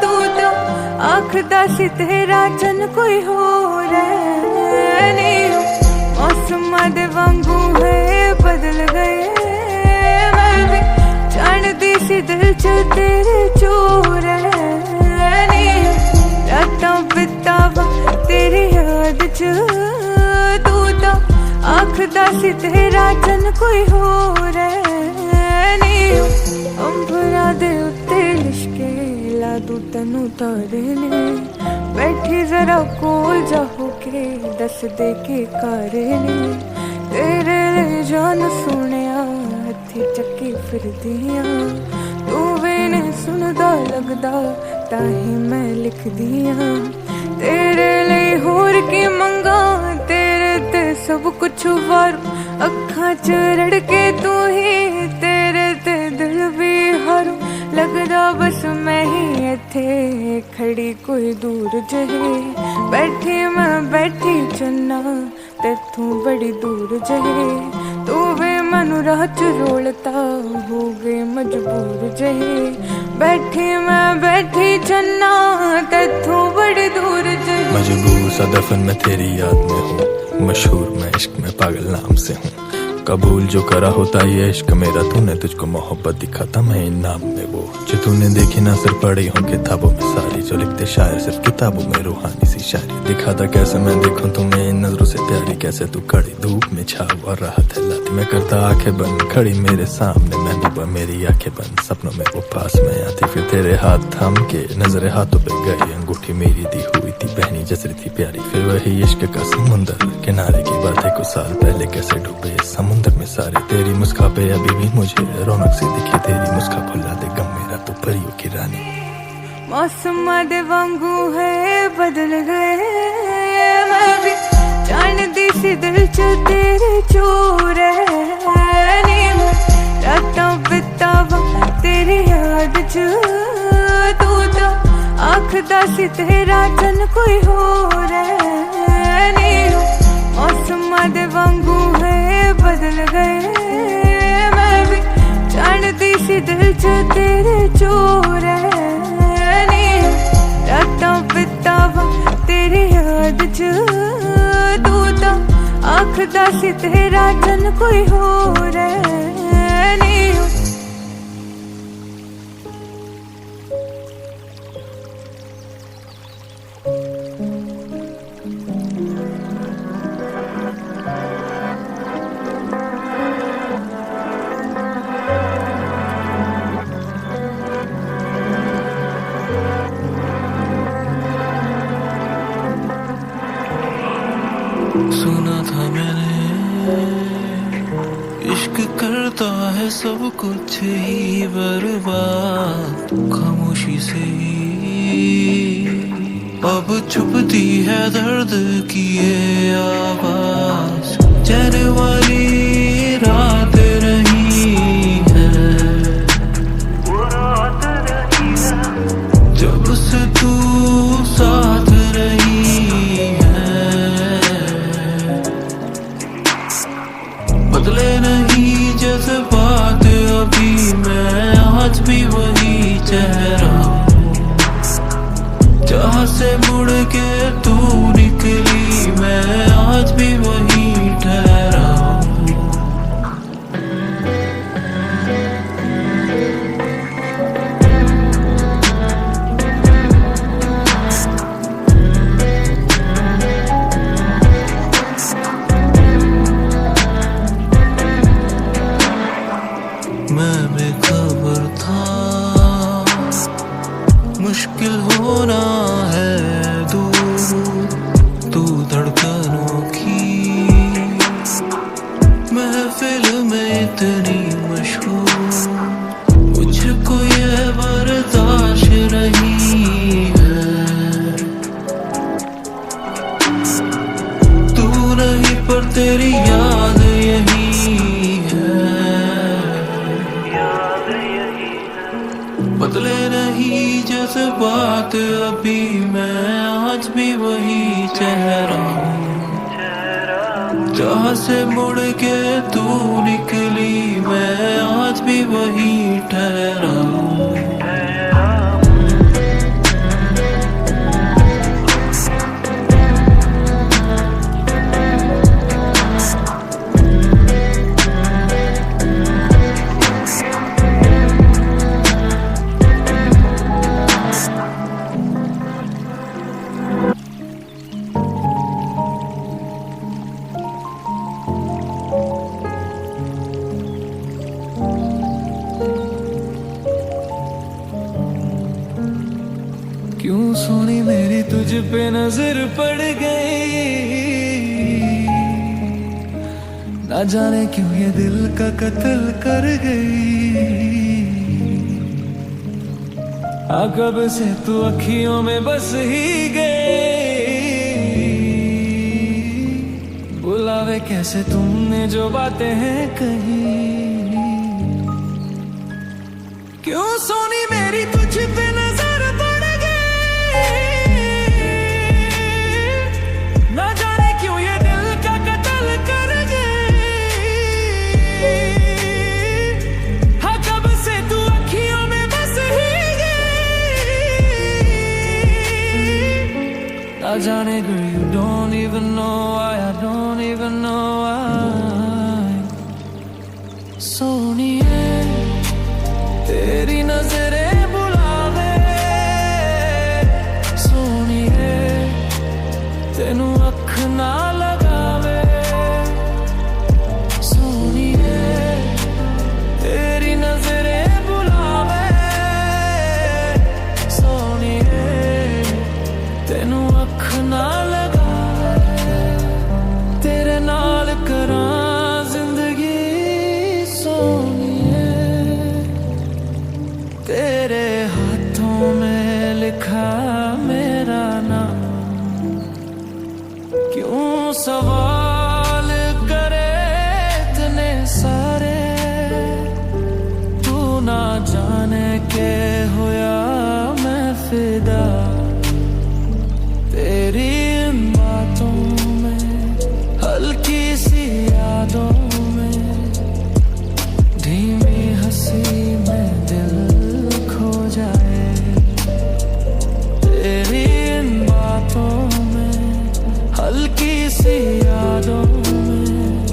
तू तो आखदा सी तेरा जन कोई होर है, मौसम दे वांगू है बदल गए, मैं भी जानदी सी दिल च तेरे चोर है, रातां बितावा तेरी याद च, तू तो आखदा सी तेरा जन कोई होर है, अंबरा दे उत्ते लिशके ला दूं तैनू तारे ने, बैठी जरा कोल जाहो के दस दे के कारे ने, तेरे ले जान सुनिया हथी चक्की फिरदियां, तू भी नहीं सुनदा लगदा ताही मैं लिख दियां, तेरे लिए होर की मंगा, तेरे ते सब कुछ वारू, अखां च रड़के तू ही, तेरे ते दिल भी हारू, लगदा बस मैं ही इत्थे खड़ी कोई दूर जहे, बैठी मैं बैठी चन्ना तेथों बड़ी दूर जहे, तू वे मनु राह च रोलता हो गए मजबूर जहे, बैठी मैं बैठी चन्ना तेथों बड़ी दूर जहे, मजबूर सा दफन मैं तेरी याद में हूँ, मशहूर मैं इश्क में पागल नाम से हूँ, कबूल जो करा होता ये इश्क मेरा, तूने तुझको मोहब्बत दिखाता मैं इनाम में वो, जो तूने देखी ना सिर्फ पढ़ी हो किताबों में सारी, जो लिखते शायर सिर्फ किताबों में रूहानी सी शायरी, दिखाता कैसे मैं देखूं तुम्हें इन नजरों से प्यारी, कैसे तू कड़ी धूप में छाव और राहत है लाती, मैं करता आंखें बंद खड़ी मेरे सामने महबूबा, मेरी आंखें बंद सपनों में वो पास में आती, फिर तेरे हाथ थाम के नजरे हाथों पे गई, अंगूठी मेरी दी हुई थी बहनी जसरी थी प्यारी, फिर वही इश्क का समुंदर किनारे की बातें कुछ साल पहले कैसे डूबे समुंदर में सारे, तेरी मुस्कान पे अभी भी मुझे रौनक सी दिखी, तेरी मुस्कान भुला दे गम मेरा तो परियों की रानी, मौसम दे वांगू है बदल गए, मैं भी जानदी सी दिल च तेरे चोर है, रातां बितावा तेरी याद च, तू तो आखदा सी तेरा जन कोई होर है, मौसम दे वांगू है बदल गए, मैं भी जानदी सी दिल च तेरे चोर है, रातां बितावा तेरी याद च, तू तो आखदा सी तेरा जन कोई होर है, सुना था मैंने इश्क करता है सब कुछ ही बर्बाद, खामोशी से ही अब छुपती है दर्द की ये आवाज, चैन वाली रात रही है, जब से तू साथ रही है, बदले मैं बेखबर था। मुश्किल होना है दूर तू धड़कनों की, महफिल में इतनी मशहूर, मुझको ये बर्दाश्त नहीं है। तू नहीं पर तेरी याद यही है, बदले नहीं जैसे बात अभी, मैं आज भी वही चेहरा हूँ। जहाँ से मुड़ के तू निकली, मैं आज भी वही ठहरा हूँ। क्यों सोनी मेरी तुझ पे नजर पड़ गई, ना जाने क्यों ये दिल का कत्ल कर गई। कब से तू अखियों में बस ही गई, बुलावे कैसे तुमने जो बातें हैं कही। क्यों सोनी मेरी तुझ पे नजर पड़ गई, ना जाने क्यों ये दिल का कत्ल कर गई। हाँ कब से तू अखियों में बस ही गई, ना जाने girl you don't even know why, I don't even know why। सोनिए तेरी नजरें बुलावे, सोनिए तेनू अख ना लगावे। सोनिए तेरी नजरें बुलावे, सोनिए तेनू अख ना लगावे। तेरे नाल करां जिंदगी सोनिए, तेरे हाथों में लिखा मेरा नाम। क्यों सवाल करे इतने सारे, तू ना जाने के होया मैं फिदा। तेरी इन बातों में, हल्की सी यादों में, धीमी हंसी में दिल खो जाए। तेरी इन बातों में, हल्की सी यादों में,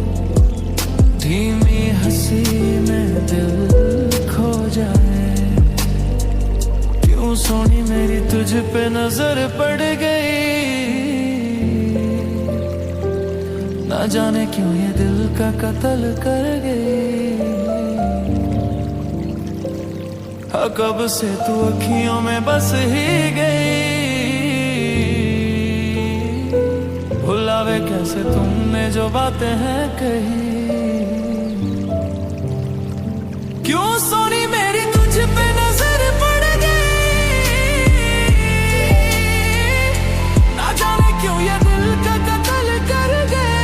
धीमी हंसी में दिल खो जाए। क्यों सोनी मेरी तुझ पे नजर पड़ गई, ना जाने क्यों ये दिल का कत्ल कर गई। हाँ कब से तू अखियों में बस ही गई, भुलावे कैसे तुमने जो बातें हैं कही। क्यों सोनी मेरी तुझ पे नजर पड़ गई, ना जाने क्यों ये दिल का कत्ल कर गई।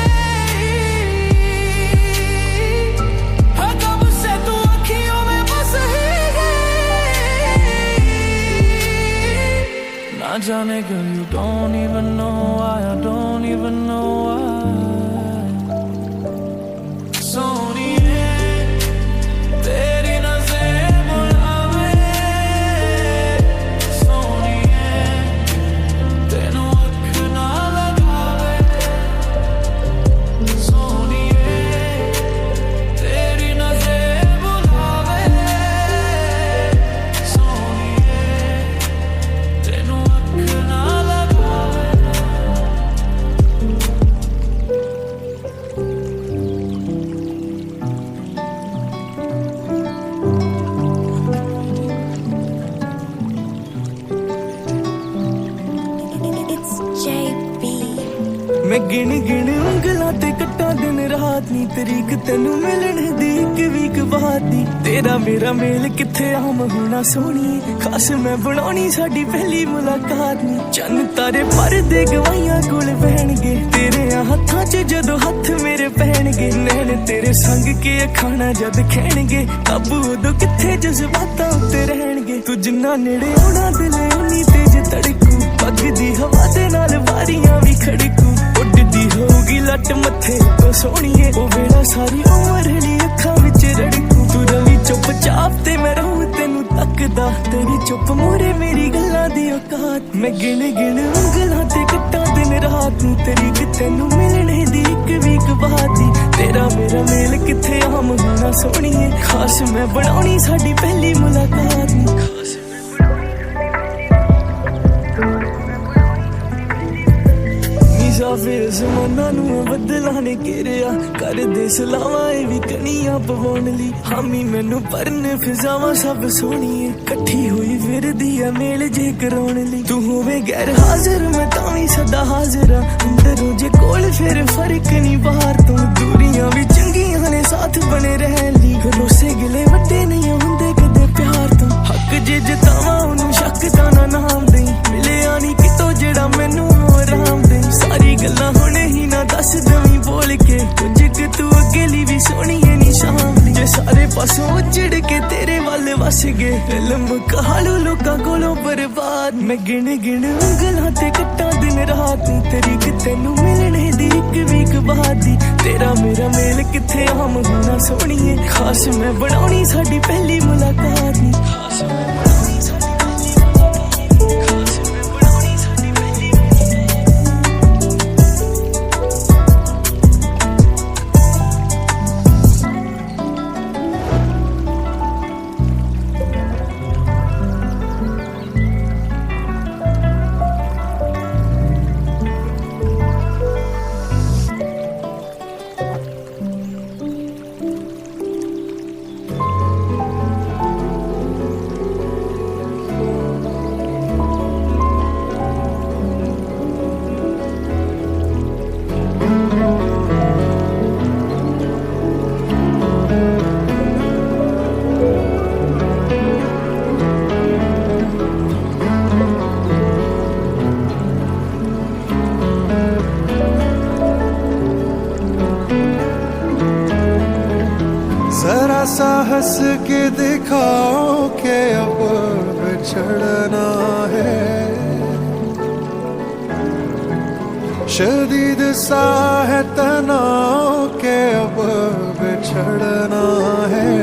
हाँ कब से तू अखियों में बस ही गई, ना जाने girl you don't even know why, I don't even know why। गिन गिन उंगलां ते कट्टां दिन रात नी तरीक तेनू मिलण दी एक वीक बाद दी तेरा मेरा मेल किथे आम होना सोहणीए खास मैं बनाउणी साडी पहली मुलाकात नी चन्न तारे परदे गवाइयां कोल बहणगे तेरे हत्थां च जदों हत्थ मेरे पैणगे नैन तेरे संग के खाना जद खैणगे काबू उदों किथे जज्बातां उत्ते रहणगे तू जिन्ना नेड़े आउणा दिल उन्नी तेज धड़कू पगदी हवा दे नाल वारियां भी खड़कू उड्डदी होगी लट मत्थे तो सोहणीए ओ वेला सारी उमर ली अखां विच रड़कू तू रवि चुप चाप ते मैं रहूं तेनू तकदा तेरी चुप मोरे मेरी गल्लां दी औकात मैं गिन गिन उंगलां ते कट्टां दिन रात नू तेरी तेनू मिलणे दी एक वीक बाद दी तेरा मेरा मेल किथे आम होना सोहणीए खास मैं बनाउणी साडी पहली मुलाकात नी फिर जमाना नू बदला ने घेरिया कर दे सलावां भी कनियां पवाउण लई हामी मैनू परन फिजावां सब सोहणीए कट्ठी हुई फिरदी ऐ मेल जे कराउण लई तू होवे गैर हाजिर मैं तां वी सदा हाजिर अंदरों जे कोल फिर फर्क नहीं बाहर तो दूरियां भी चंगियां ने साथ बने रहण लई रोसे गिले वड्डे नहीं हुंदे कदे प्यार तो हक जे जतावां ओनू शक दा ना नाम देई मिलिया नहीं कितों जेड़ा मैनू आराम दे सारी गल्लां हुणे ही ना दस दवीं बोल के कुछ कि तू अकेली भी सोहणी है नी शामली जे सारे पासों उजड़ के तेरे वाले वस गए लम्ब कहालू लोकां कोलों बर्बाद मैं गिन गिन उंगलां ते कट्टां दिन रात नी तेरी तेनू मिलणे दी एक वीक बाद दी तेरा मेरा मेल किथे आम होना सोहणीए खास मैं बनाउणी साडी पहली मुलाकात नी खास मैं बनाउणी साडी पहली खास मैं बनाउणी साडी पहली जरा सा हंस के दिखाओ के अब बिछड़ना है शदीद सा है तनाव के अब बिछड़ना है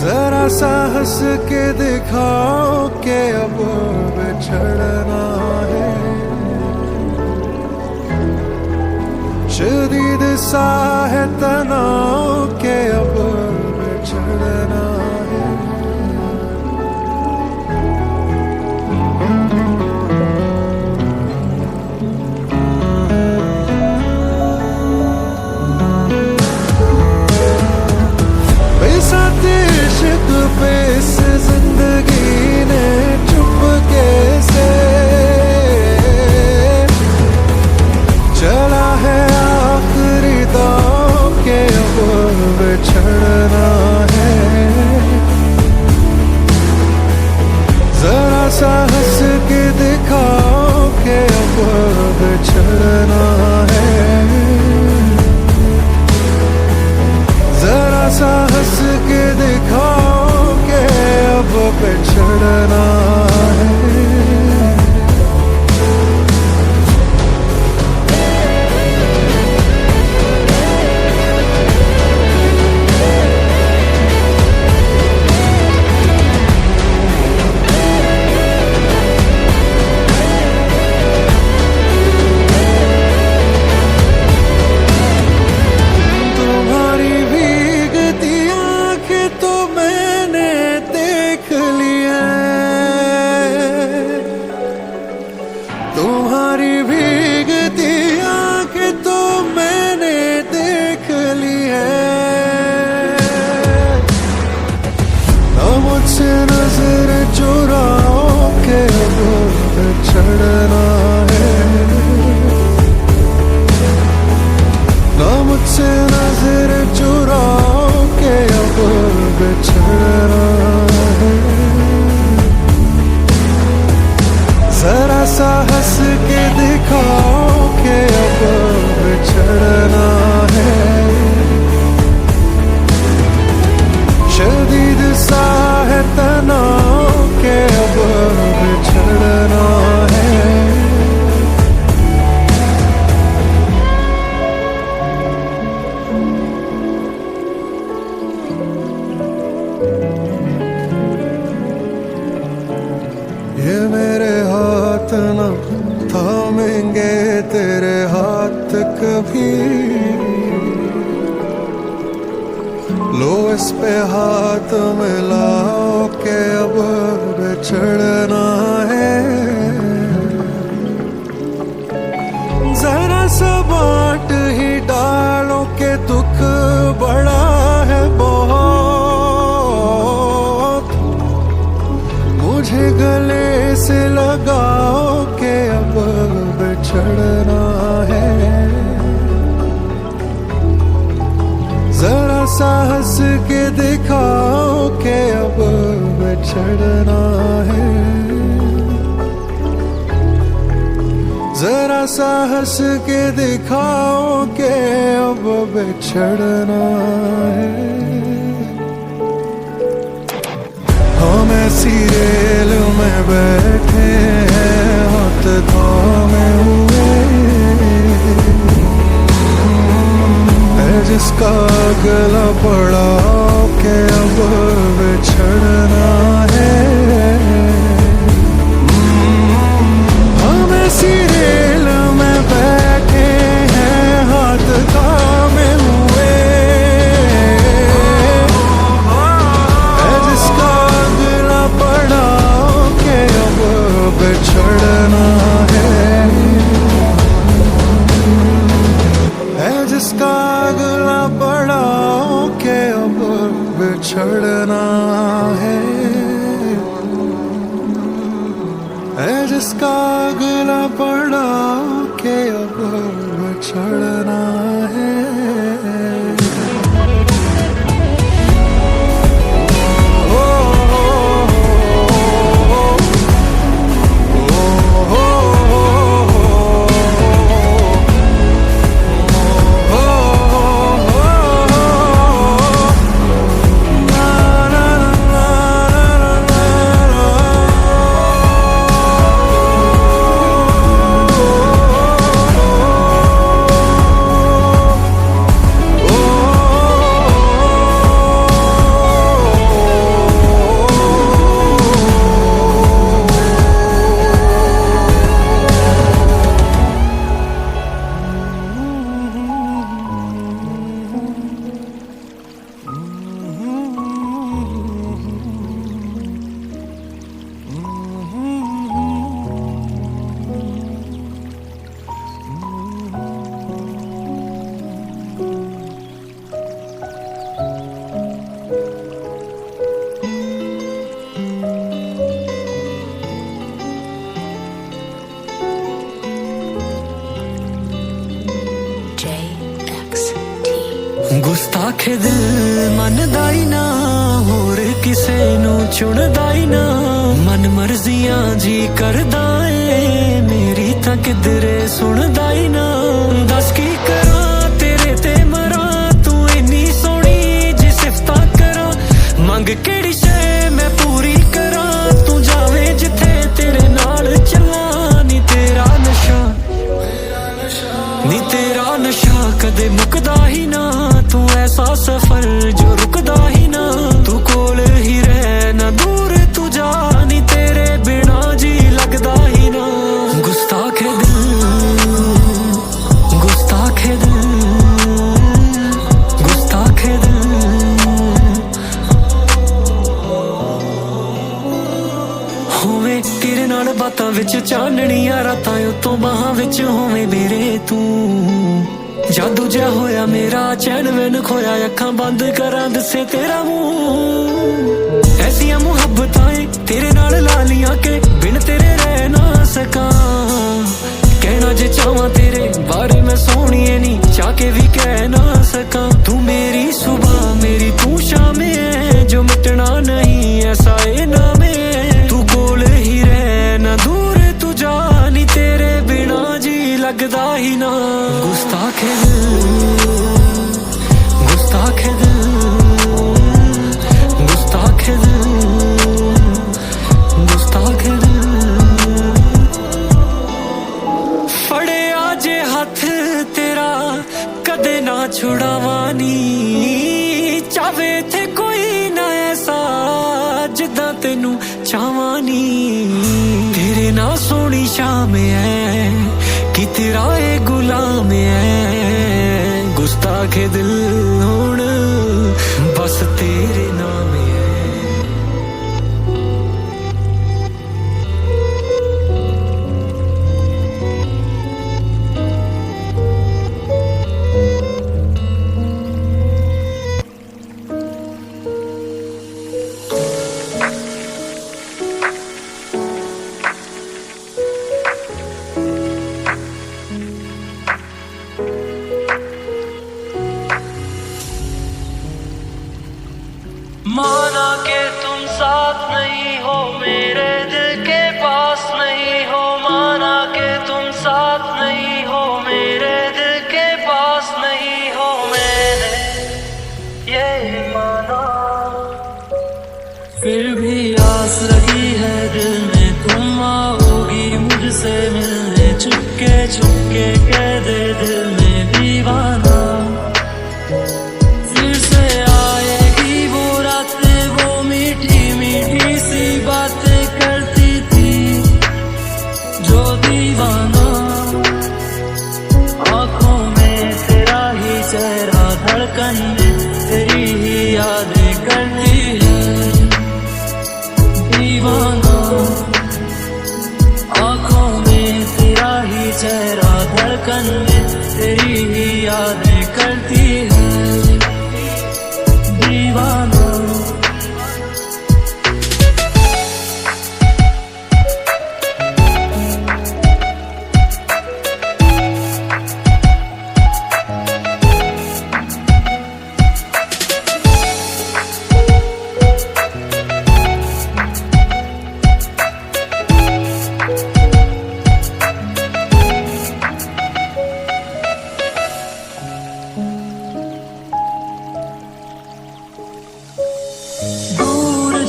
जरा सा हंस के दिखाओ के अब बिछड़ना है शदीद सा है तनाव के अब बिछड़ना है बेसाते इश्क पे इस जिंदगी ने चुपके से चला है आखिरी दाव के अब बिछड़ना है जरा सा हंस के दिखाओ के अब बिछड़ना है जरा सा हंस के दिखाओ के अब बिछड़ना है तो मैंने देख लिया नजर चुराओ के अब बिछड़ना है। जरा सा हंस के दिखाओ के अब बिछड़ना है। शदीद सा है तनाव के अब बिछड़ना है। ये मेरे हाथ न थामेंगे तेरे हाथ कभी। लो इस पे हाथ मिलाओ के अब बिछड़ना है। जरा सा बांट ही डालो के दुख बड़ा है बहुत। मुझे गले से लगाओ के अब बिछड़ना है। जरा सा हंस के दिखाओ के अब बिछड़ना है। जरा सा हंस के दिखाओ के अब बिछड़ना है। हम ऐसी रेल में बैठे हैं हाथ थामे हुए। है जिसका गला पड़ा के अब बिछड़ना है। हम ऐसी रेल में बैठे हैं हाथ थामे हुए। है जिसका गला पड़ा के अब बिछड़ना है। है जिसका गला पड़ा के अब बिछड़ना है। है जिसका गला पड़ा के अब बिछड़ना है। गुस्ताखे दिल मनदा ही ना होर किसे नू चुनदा ही ना। मन मर्जियां जी करदा ए मेरी तां किधरे सुनदा ही ना। दस की करा तेरे ते मरा तू इन्नी सोहनी जी सिफतां करा। मंग केड़ी शे मैं पूरी करा तू जावे जिथे तेरे नाल चला। नी तेरा नशा नी तेरा नशा कदे मुकदा ही ना। तू ऐसा सफर जो रुकदा ही ना। तू कोल ही रह ना दूर तू जा। नी तेरे बिना जी लगदा ही ना। गुस्ताखे दिल गुस्ताखे दिल गुस्ताखे दिल। होवे तेरे नाल बातां विच चानणियां रातां उतों बाहां विच होवे मेरे तू। जादू जा होया मेरा चैन मैन खोया अखां बंद करा दसे तेरा मुंह। ऐसियां मुहब्बतां तेरे नाल लालियां के बिन तेरे रह ना सका। कहना जे चाहवां तेरे बारे बारे मैं सोनिए नी चाह के भी कह ना सका। तू मेरी सुबह मेरी तू शाम है, जो मिटना नहीं ऐसा ए नाम है। तू कोल ही रह ना दूर तू जानी, तेरे बिना जी लगदा ही ना। गुस्ताखे दिल गुस्ताखे दिल गुस्ताखे दिल गुस्ताखे दिल। फड़े आजे हथ तेरा कदे ना छुड़ावानी, चावे थे कोई ना ऐसा जिदा तेनू चावानी। तेरे ना सोनी शाम है कि तेरा ए गुलाम है। गुस्ताखे दिल हुण बस तेरे नाम है। माना के तुम साथ नहीं हो, मेरे दिल के पास नहीं हो। माना के तुम साथ नहीं हो, मेरे दिल के पास नहीं हो। मैंने ये माना, फिर भी आस रही है दिल में तुम आओगी मुझसे मिलने। चुपके चुपके कह दे दिल में दीवाना, फिर से आएगी वो रातें, वो मीठी मीठी सी बातें करती थी जो दीवाना। आँखों में तेरा ही चेहरा, धड़कन में तेरी ही यादें करती है दीवाना। आँखों में तेरा ही चेहरा, धड़कन में तेरी ही यादें करती है दीवाना।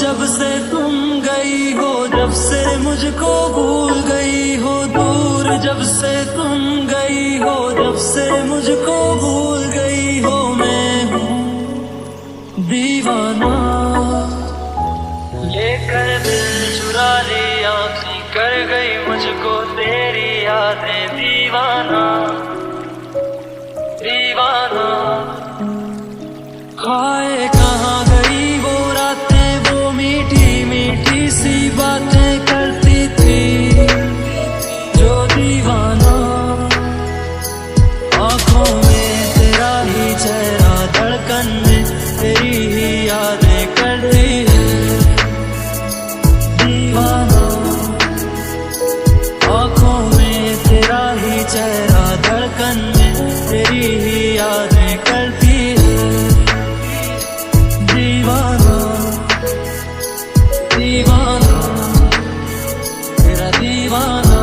जब से तुम गई हो, जब से मुझको भूल गई हो। दूर जब से तुम गई हो, जब से मुझको भूल गई हो। मैं हूँ दीवाना, लेकर दिल चुरा ली आँखें, कर गई मुझको तेरी यादें दीवाना दीवाना। हाय कहाँ गई वो रातें, वो मीठी मीठी सी बातें करती थी जो दीवाना। आँखों में तेरा ही चेहरा, धड़कन में तेरी ही यादें करती है दीवाना। आँखों में तेरा ही चेहरा, धड़कन में तेरी ही यादें करती है दीवाना दीवाना। तेरा दीवाना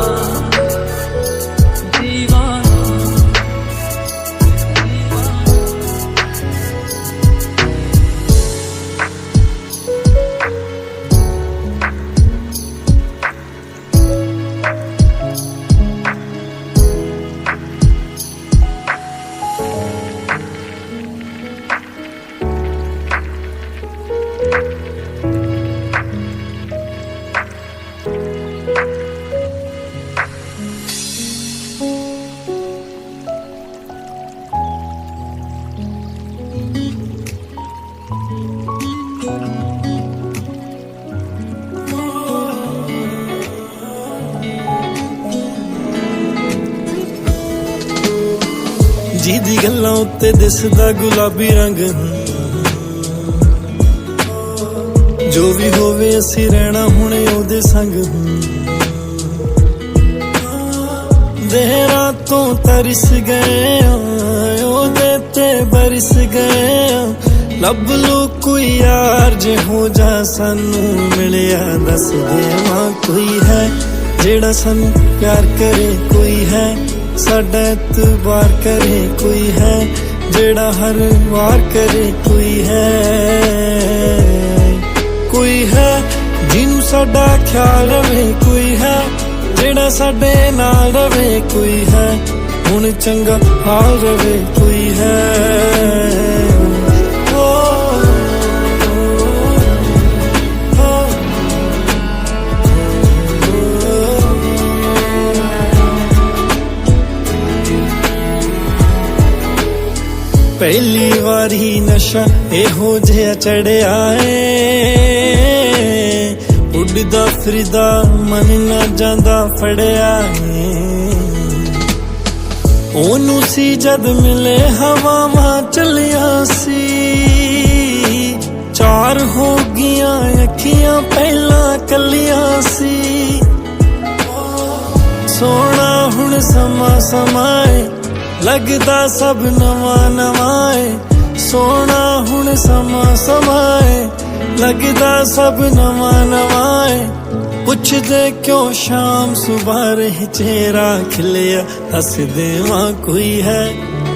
दीवाना। जी दी गल्लां उत्ते दिसदा गुलाबी रंग। जो भी होवे असी रहना हुणे ओदे संग। अंधेरा तो तरस गए ओदे ते बरस गए लभ लो कोई यार जे हो जा सानू मिलिया दस देवा कोई है जेड़ा सानू प्यार करे कोई है साडा एतबार करे कोई है जेड़ा हर वार करे कोई है जिन्नू साडा ख्याल रवे कोई है जेड़ा साडे नाल रवे कोई है हुण चंगा हाल रवे कोई है पहली वारी नशा एहो जिहा चढ़िया उड़दा फिरदा मन ना जांदा फड़िया ओनू सी जद मिले हवावां चलिया सी चार हो गिया अखियां पहला कलिया सी सोना हुण समा समाए लगदा सब नवा नवाए सोना हुण समा समाए लगदा सब नवा नवाए पुछदे क्यों शाम सुबह रह चेहरा खिलिया हस देवा कोई है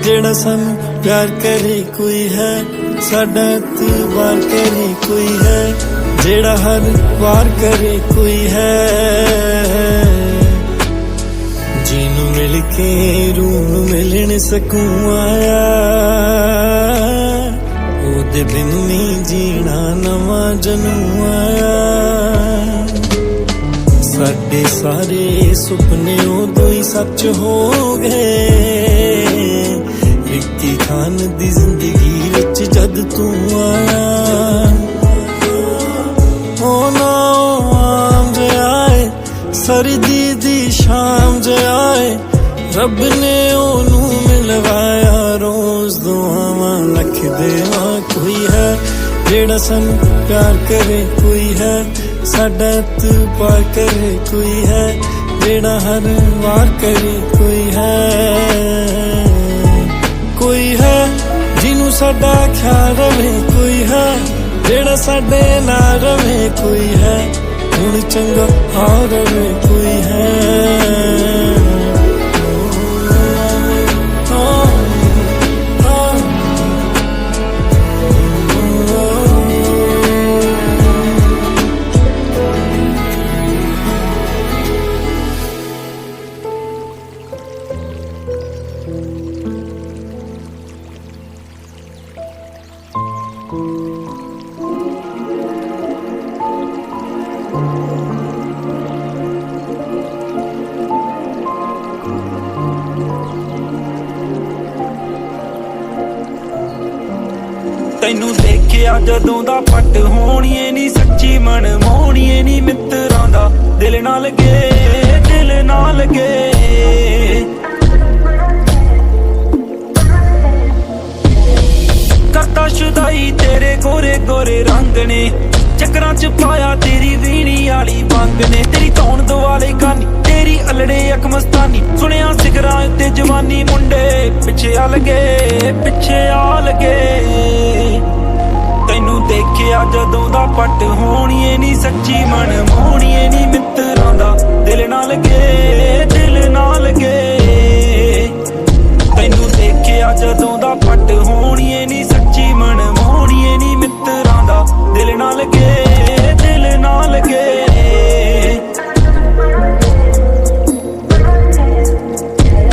जेड़ा सानू प्यार करे कोई है साडा एतबार करे कोई है जेड़ा हर वार करे कोई है जीनू मिल के रूह मिलन सकूं आया ओदे बिन नहीं जीना नवा जनू आया साडे सारे सुपने उदों ही सच हो गए रिक्की खान दी जिंदगी विच जद तू आया ओ ना आम जे आए सर्दी दी शाम जे आए रब ने ओनू मिलवाया रोज दुआवां लख देवा कोई है जेड़ा सानू प्यार करे कोई है साडा एतबार करे कोई है जेड़ा हर वार करे कोई है जिन्नू साडा ख्याल रवे कोई है जेड़ा साडे नाल रवे कोई है हुण चंगा हाल रवे कोई है तैनू देखिया जदों दा पट होणीए नी सच्ची मन मोहणीए नी मित्रां दा दिल ना लगे करता शुदाई तेरे गोरे गोरे रंग ने चक्करां च पाया तेरी वीणी आली बंग ने तेरी धौन दुआले कानी तेरी अलड़े अख मस्तानी सुनिया सिगरां उत्ते जवानी मुंडे पिछे आ लगे तैनू देखिया जदों दा पट होणीए नी सच्ची मन मोहणीए नी मित्रां दा दिल ना लगे तैनू देखिया जदों दा पट होणीए नी सच्ची मन मोहणीए नी मित्रां दा दिल ना लगे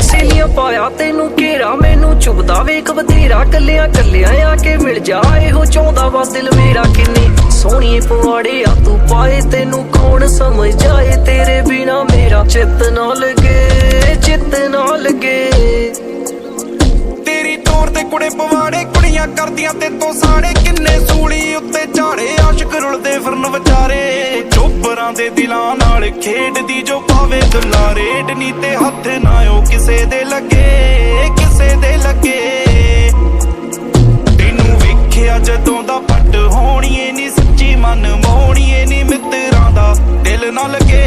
सहेलियां पाया तैनू घेरा मैनू चुभदा वेख बथेरा कलियां आके मिल जा एहो चाहुंदा वा दिल मेरा किन्नी सोहणी पवाड़े आ तू पाए तैनू कौन समझ जाए तेरे बिना मेरा चित ना लगे तेरी तौर ते कुड़े पवाड़े कुड़ियां करदियां ते तो साड़े किन्ने सूली उत्ते झाड़े आशिक रुलदे फिरन विचारे चोपरां दे दिलां नाल खेडदी जो पावे दुल्ला रेड नी ते हत्थ ना ओ किसे दे लगे तैनू वेखिया जदों दा पट होणीए नी सच्ची मन मोहणीए नी मित्रां दा दिल ना लगे